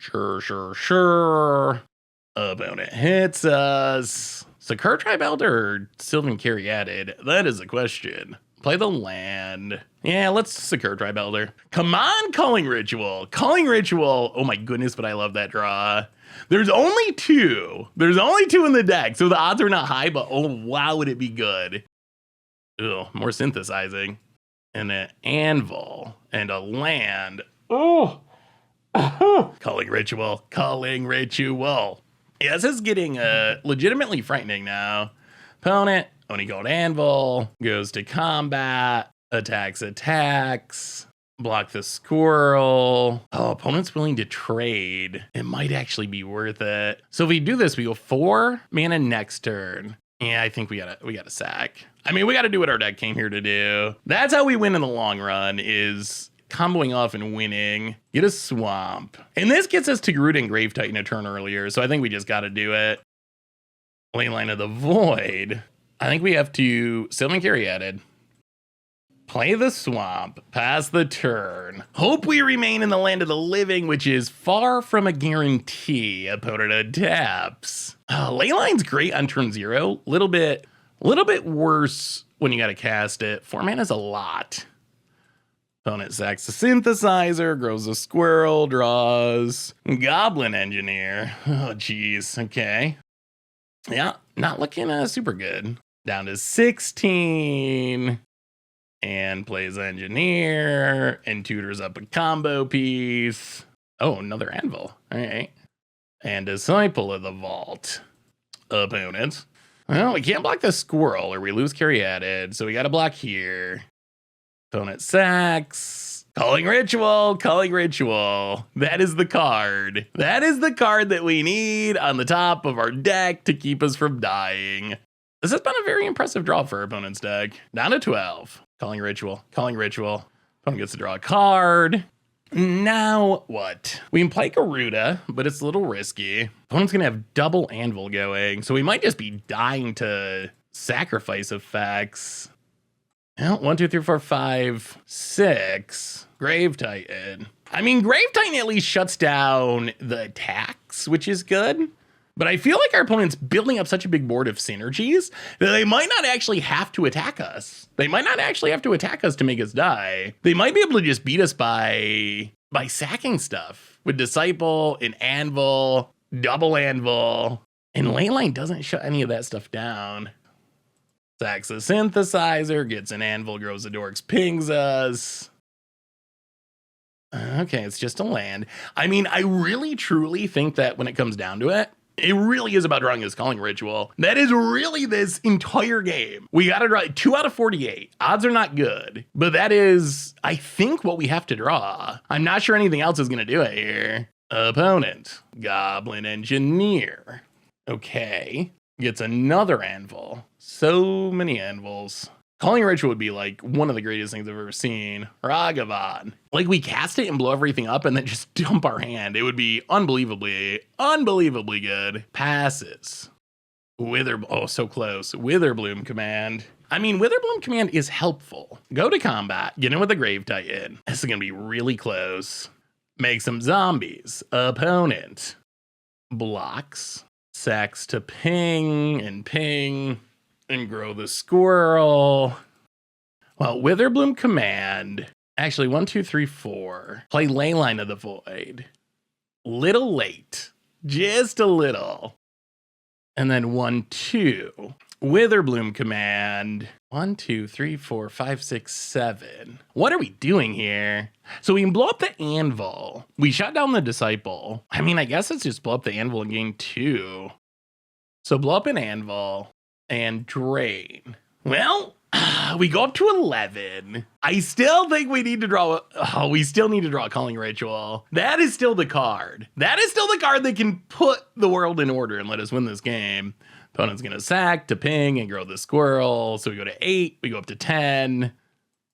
Sure. Opponent hits us. Sakura Tribe Elder or Sylvan Caryatid? That is a question. Play the land. Yeah, let's Sakura Tribe Elder. Come on, Calling Ritual. Calling Ritual. Oh my goodness, but I love that draw. There's only two. There's only two in the deck, so the odds are not high, but oh wow, would it be good. Ugh, more synthesizing. And an anvil and a land. Oh. Calling Ritual. Calling Ritual. Yeah, this is getting legitimately frightening now. Opponent, Oni Gold Anvil, goes to combat, attacks, block the squirrel. Oh, opponent's willing to trade. It might actually be worth it. So if we do this, we go 4 mana next turn. Yeah, I think we gotta sack. I mean, we gotta do what our deck came here to do. That's how we win in the long run, is comboing off and winning. Get a swamp. And this gets us to Gyruda and Grave Titan a turn earlier, so I think we just gotta do it. Leyline of the Void. I think we have to Sylvan Caryatid. Play the swamp. Pass the turn. Hope we remain in the land of the living, which is far from a guarantee. Opponent adapts. Leyline's great on turn 0. Little bit worse when you gotta cast it. 4 mana is a lot. Opponent sacks the synthesizer, grows a squirrel, draws Goblin Engineer. Oh, geez. Okay. Yeah, not looking super good. Down to 16. And plays Engineer and tutors up a combo piece. Oh, another Anvil. All right. And Disciple of the Vault. Opponent. Well, we can't block the squirrel or we lose Caryatid, so we got to block here. Opponent sacks. Calling Ritual. That is the card. That is the card that we need on the top of our deck to keep us from dying. This has been a very impressive draw for our opponent's deck. Down to 12. Calling Ritual. Opponent gets to draw a card. Now what? We can play Gyruda, but it's a little risky. Opponent's gonna have double Anvil going, so we might just be dying to sacrifice effects. Well, 1, 2, 3, 4, 5, 6. Grave Titan. I mean, Grave Titan at least shuts down the attacks, which is good. But I feel like our opponent's building up such a big board of synergies that they might not actually have to attack us. They might not actually have to attack us to make us die. They might be able to just beat us by sacking stuff with Disciple, an Anvil, double Anvil. And Leyline doesn't shut any of that stuff down. Sacks a synthesizer, gets an Anvil, grows the dorks, pings us. Okay, it's just a land. I mean, I really truly think that when it comes down to it, it really is about drawing his Calling Ritual. That is really this entire game. We gotta draw 2 out of 48. Odds are not good, but that is, I think, what we have to draw. I'm not sure anything else is gonna do it here. Opponent, Goblin Engineer. Okay, gets another Anvil. So many Anvils. Calling Ritual would be like one of the greatest things I've ever seen. Ragavan. Like we cast it and blow everything up and then just dump our hand. It would be unbelievably good. Passes. Oh, so close. Witherbloom Command. I mean, Witherbloom Command is helpful. Go to combat. Get in with the Grave Titan. This is going to be really close. Make some zombies. Opponent. Blocks. Sacks to ping. And grow the squirrel. Well, Witherbloom Command. Actually, 1, 2, 3, 4. Play Leyline of the Void. Little late. Just a little. And then 1, 2. Witherbloom Command. 1, 2, 3, 4, 5, 6, 7. What are we doing here? So we can blow up the Anvil. We shut down the Disciple. I mean, I guess it's just blow up the Anvil and gain 2. So blow up an Anvil. And drain. Well, we go up to 11. I still think we need to draw. We still need to draw a Calling Ritual. That is still the card. That is still the card that can put the world in order and let us win this game. Opponent's gonna sack to ping and grow the squirrel. So we go to 8, we go up to 10.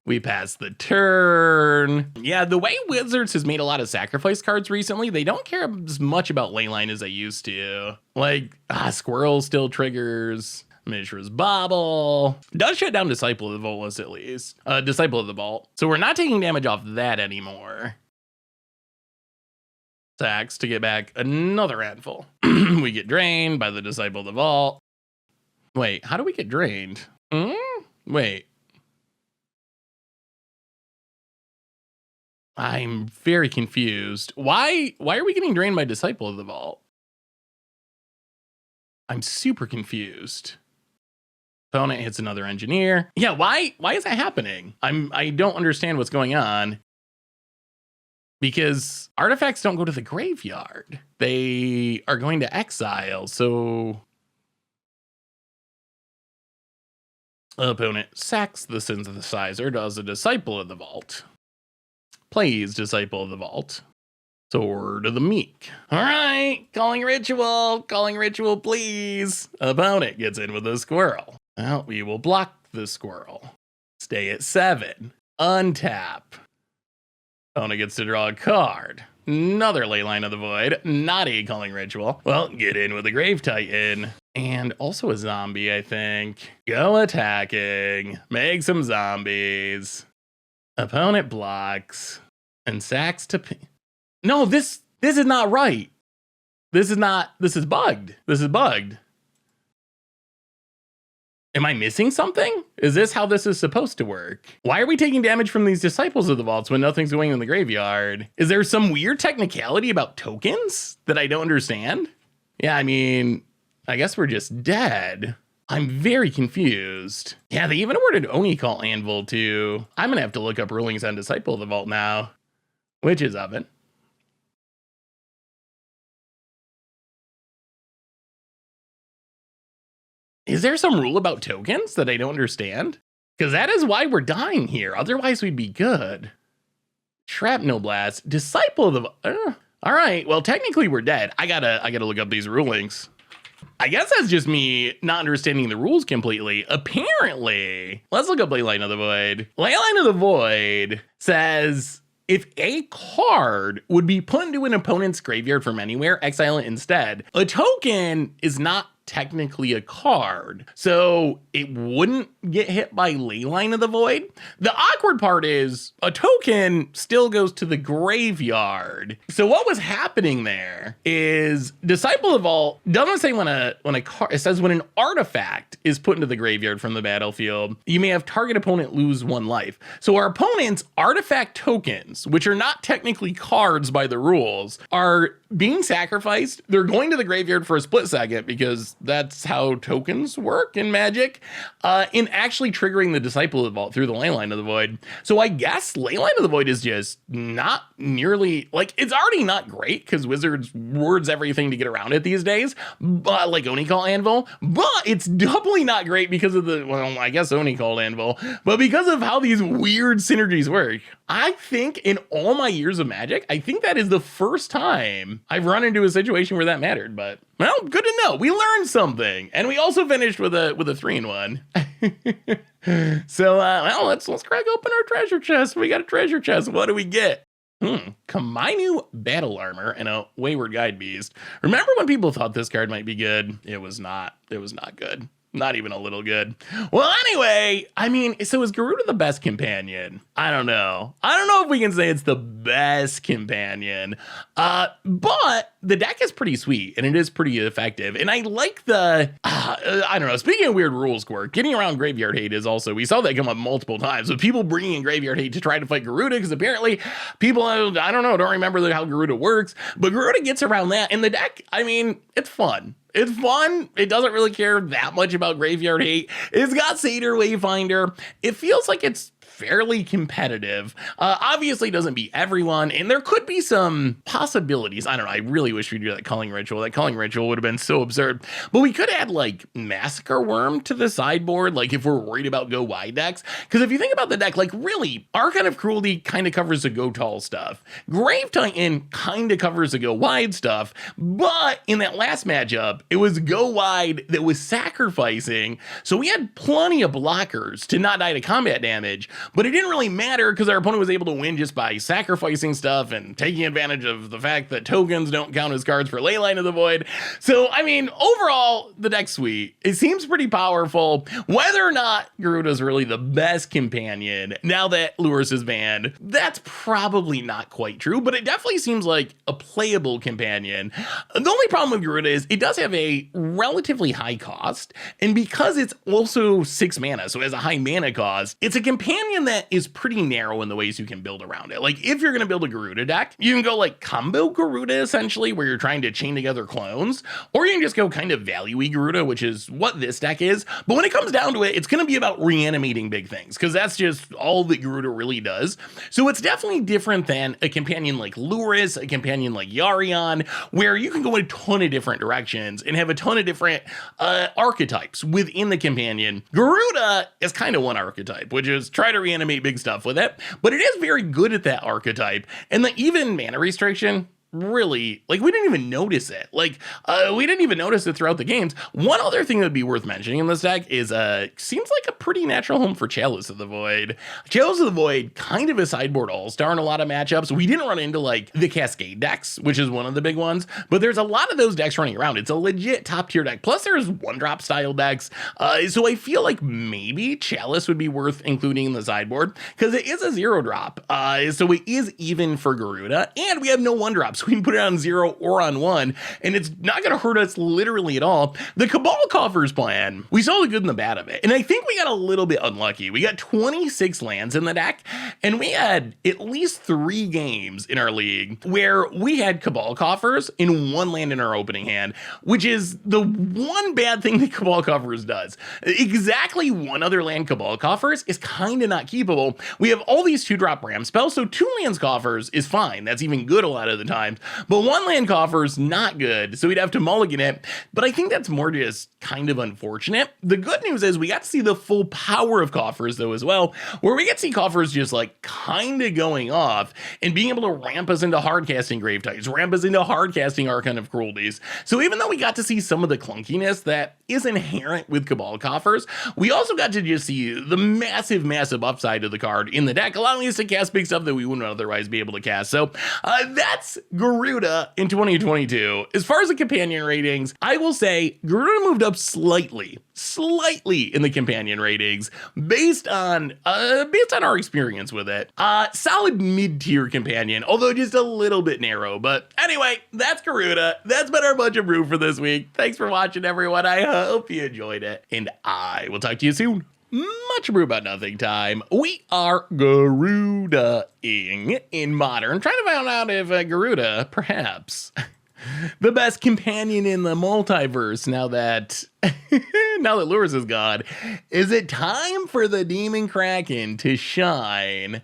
We pass the turn. Yeah, the way Wizards has made a lot of sacrifice cards recently, they don't care as much about leyline as they used to. Like, Squirrel still triggers. Mishra's Bobble. Does shut down Disciple of the Volus at least. Disciple of the Vault. So we're not taking damage off that anymore. Sacks to get back another handful. We get drained by the Disciple of the Vault. Wait, how do we get drained? Wait. I'm very confused. Why are we getting drained by Disciple of the Vault? I'm super confused. Opponent hits another engineer. Yeah, why is that happening? I don't understand what's going on. Because artifacts don't go to the graveyard. They are going to exile, so opponent sacks the synthesizer, does a Disciple of the Vault. Plays Disciple of the Vault. Sword of the Meek. All right, calling ritual, please. Opponent gets in with a squirrel. Well, we will block the squirrel. Stay at 7. Untap. Opponent gets to draw a card. Another Leyline of the Void. Not a calling ritual. Well, get in with a Grave Titan. And also a zombie, I think. Go attacking. Make some zombies. Opponent blocks and sacks to No, this is not right. This is bugged. This is bugged. Am I missing something? Is this how this is supposed to work? Why are we taking damage from these Disciples of the Vaults when nothing's going in the graveyard? Is there some weird technicality about tokens that I don't understand? Yeah, I mean, I guess we're just dead. I'm very confused. Yeah, they even awarded Oni Call Anvil too. I'm gonna have to look up rulings on Disciple of the Vault now. Witch's Oven. Is there some rule about tokens that I don't understand? Because that is why we're dying here. Otherwise, we'd be good. Shrapnel Blast. Disciple of the... all right, well, technically we're dead. I gotta look up these rulings. I guess that's just me not understanding the rules completely. Apparently, let's look up Leyline of the Void. Leyline of the Void says if a card would be put into an opponent's graveyard from anywhere, exile it instead. A token is not technically a card, so it wouldn't get hit by Leyline of the Void. The awkward part is a token still goes to the graveyard. So what was happening there is Disciple of the Vault doesn't say when a card, it says when an artifact is put into the graveyard from the battlefield, you may have target opponent lose 1 life. So our opponent's artifact tokens, which are not technically cards by the rules, are being sacrificed. They're going to the graveyard for a split second because that's how tokens work in Magic, in actually triggering the Disciple of the Vault through the Leyline of the Void. So I guess Leyline of the Void is just not nearly, like, it's already not great because Wizards words everything to get around it these days, but like Oni Call Anvil, but it's doubly not great because of the, well, I guess Oni Call Anvil, but because of how these weird synergies work. I think in all my years of Magic, I think that is the first time I've run into a situation where that mattered, but well, good to know. We learned something, and we also finished with a 3-in-1. So, well, let's crack open our treasure chest. We got a treasure chest. What do we get? Kamainu Battle Armor and a Wayward Guide Beast. Remember when people thought this card might be good? It was not. It was not good. Not even a little good. Well, anyway, I mean, so is Gyruda the best companion? I don't know. I don't know if we can say it's the best companion, but the deck is pretty sweet and it is pretty effective. And I like the, I don't know, speaking of weird rules, Squirt, getting around Graveyard Hate is also, we saw that come up multiple times with people bringing in Graveyard Hate to try to fight Gyruda because apparently people, I don't know, don't remember how Gyruda works, but Gyruda gets around that. And the deck, I mean, it's fun. It's fun. It doesn't really care that much about Graveyard Hate. It's got Satyr Wayfinder. It feels like it's fairly competitive. Obviously doesn't beat everyone, and there could be some possibilities. I don't know, I really wish we'd do that culling ritual. That culling ritual would have been so absurd. But we could add like Massacre Worm to the sideboard, like if we're worried about go wide decks. Because if you think about the deck, like really, Archon of Cruelty kind of covers the go tall stuff. Grave Titan kind of covers the go wide stuff. But in that last matchup, it was go wide that was sacrificing. So we had plenty of blockers to not die to combat damage, but it didn't really matter because our opponent was able to win just by sacrificing stuff and taking advantage of the fact that tokens don't count as cards for Leyline of the Void. So, I mean, overall, the deck's sweet. It seems pretty powerful. Whether or not Gyruda's really the best companion now that Lurrus is banned, that's probably not quite true, but it definitely seems like a playable companion. The only problem with Gyruda is it does have a relatively high cost, and because it's also 6 mana, so it has a high mana cost, it's a companion that is pretty narrow in the ways you can build around it. Like, if you're going to build a Gyruda deck, you can go like combo Gyruda, essentially, where you're trying to chain together clones, or you can just go kind of value-y Gyruda, which is what this deck is. But when it comes down to it, it's going to be about reanimating big things, because that's just all that Gyruda really does. So it's definitely different than a companion like Lurrus, a companion like Yarion, where you can go in a ton of different directions and have a ton of different archetypes within the companion. Gyruda is kind of one archetype, which is try to reanimate big stuff with it, but it is very good at that archetype. And the even mana restriction, really, like, we didn't even notice it. Like, we didn't even notice it throughout the games. One other thing that would be worth mentioning in this deck is, seems like a pretty natural home for Chalice of the Void. Chalice of the Void, kind of a sideboard all-star in a lot of matchups. We didn't run into, like, the Cascade decks, which is one of the big ones, but there's a lot of those decks running around. It's a legit top-tier deck. Plus, there's one-drop style decks. So I feel like maybe Chalice would be worth including in the sideboard, because it is a 0-drop. So it is even for Gyruda, and we have no one-drops. So we can put it on 0 or on 1, and it's not going to hurt us literally at all. The Cabal Coffers plan, we saw the good and the bad of it, and I think we got a little bit unlucky. We got 26 lands in the deck, and we had at least 3 games in our league where we had Cabal Coffers in 1 land in our opening hand, which is the one bad thing that Cabal Coffers does. Exactly one other land Cabal Coffers is kind of not keepable. We have all these 2-drop ram spells, so 2 lands Coffers is fine. That's even good a lot of the time. But 1 land Coffer's not good, so we'd have to mulligan it. But I think that's more just kind of unfortunate. The good news is we got to see the full power of Coffers, though, as well, where we get to see Coffers just like kind of going off and being able to ramp us into hard casting Grave Titans, ramp us into hard casting Archon of Cruelties. So even though we got to see some of the clunkiness that is inherent with Cabal Coffers, we also got to just see the massive, massive upside of the card in the deck, allowing us to cast big stuff that we wouldn't otherwise be able to cast. So that's Gyruda in 2022. As far as the companion ratings, I will say Gyruda moved up slightly in the companion ratings based on our experience with it. Solid mid-tier companion, although just a little bit narrow. But anyway, that's Gyruda. That's been our Much Abrew for this week. Thanks for watching, everyone. I hope you enjoyed it, and I will talk to you soon. Much Abrew About Nothing time. We are Gyruda-ing in Modern, trying to find out if Gyruda, perhaps, the best companion in the multiverse now that Lurrus is gone. Is it time for the Demon Kraken to shine?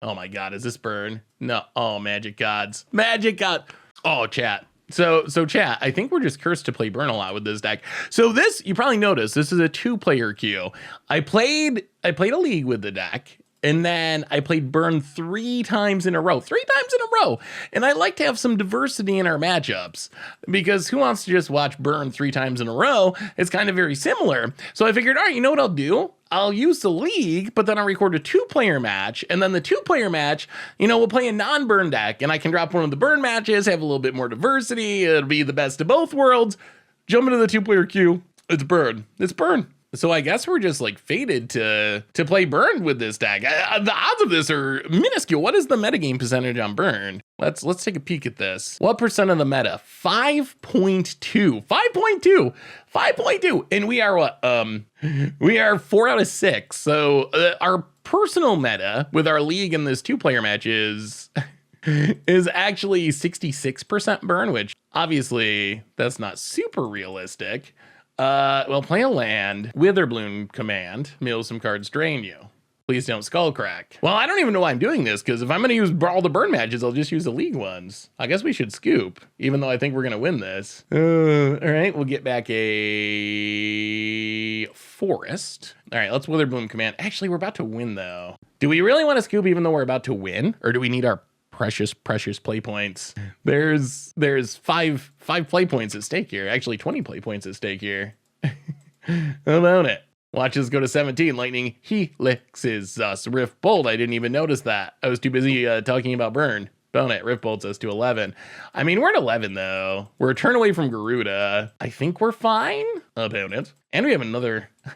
Oh my god, is this burn? No. Oh, magic gods. Magic god. Oh, chat. So chat, I think we're just cursed to play burn a lot with this deck. So this, you probably noticed, this is a 2-player queue. I played a league with the deck, and then I played burn 3 times in a row. 3 times in a row. And I like to have some diversity in our matchups, because who wants to just watch burn 3 times in a row? It's kind of very similar. So I figured, all right, you know what I'll do? I'll use the league, but then I'll record a 2-player match, and then the 2-player match, we'll play a non-burn deck, and I can drop one of the burn matches, have a little bit more diversity, it'll be the best of both worlds, jump into the 2-player queue, it's burn. So I guess we're just like fated to play burn with this deck. The odds of this are minuscule. What is the metagame percentage on burn? Let's take a peek at this. What percent of the meta? 5.2. 5.2. And we are what? We are 4 out of 6. So our personal meta with our league in this 2-player match is actually 66% burn, which obviously that's not super realistic. Well, play a land, Witherbloom command, mill some cards, drain you. Please don't skull crack. Well, I don't even know why I'm doing this, because if I'm going to use all the burn matches, I'll just use the league ones. I guess we should scoop, even though I think we're going to win this. All right, we'll get back a forest. All right, let's Witherbloom Command. Actually, we're about to win, though. Do we really want to scoop even though we're about to win? Or do we need our precious play points? There's 5 play points at stake here. Actually, 20 play points at stake here. How about it? Watch us go to 17. Lightning helixes us. Rift Bolt. I didn't even notice that. I was too busy talking about burn. Bone it. Rift Bolts us to 11. I mean, we're at 11, though. We're a turn away from Gyruda. I think we're fine. Opponent. And we have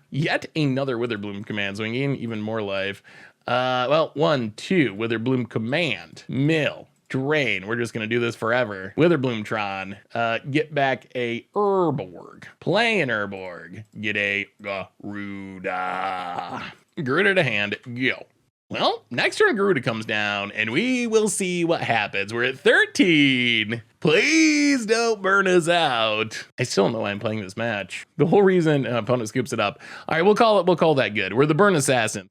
yet another Witherbloom Command, so we gain even more life. Well, 1, 2. Witherbloom Command. Mill. Drain. We're just going to do this forever. Witherbloomtron. Get back a Urborg. Play an Urborg. Get a Gyruda. Gyruda to hand. Go. Well, next turn Gyruda comes down, and we will see what happens. We're at 13. Please don't burn us out. I still don't know why I'm playing this match. The whole reason opponent scoops it up. All right, we'll call that good. We're the burn assassin.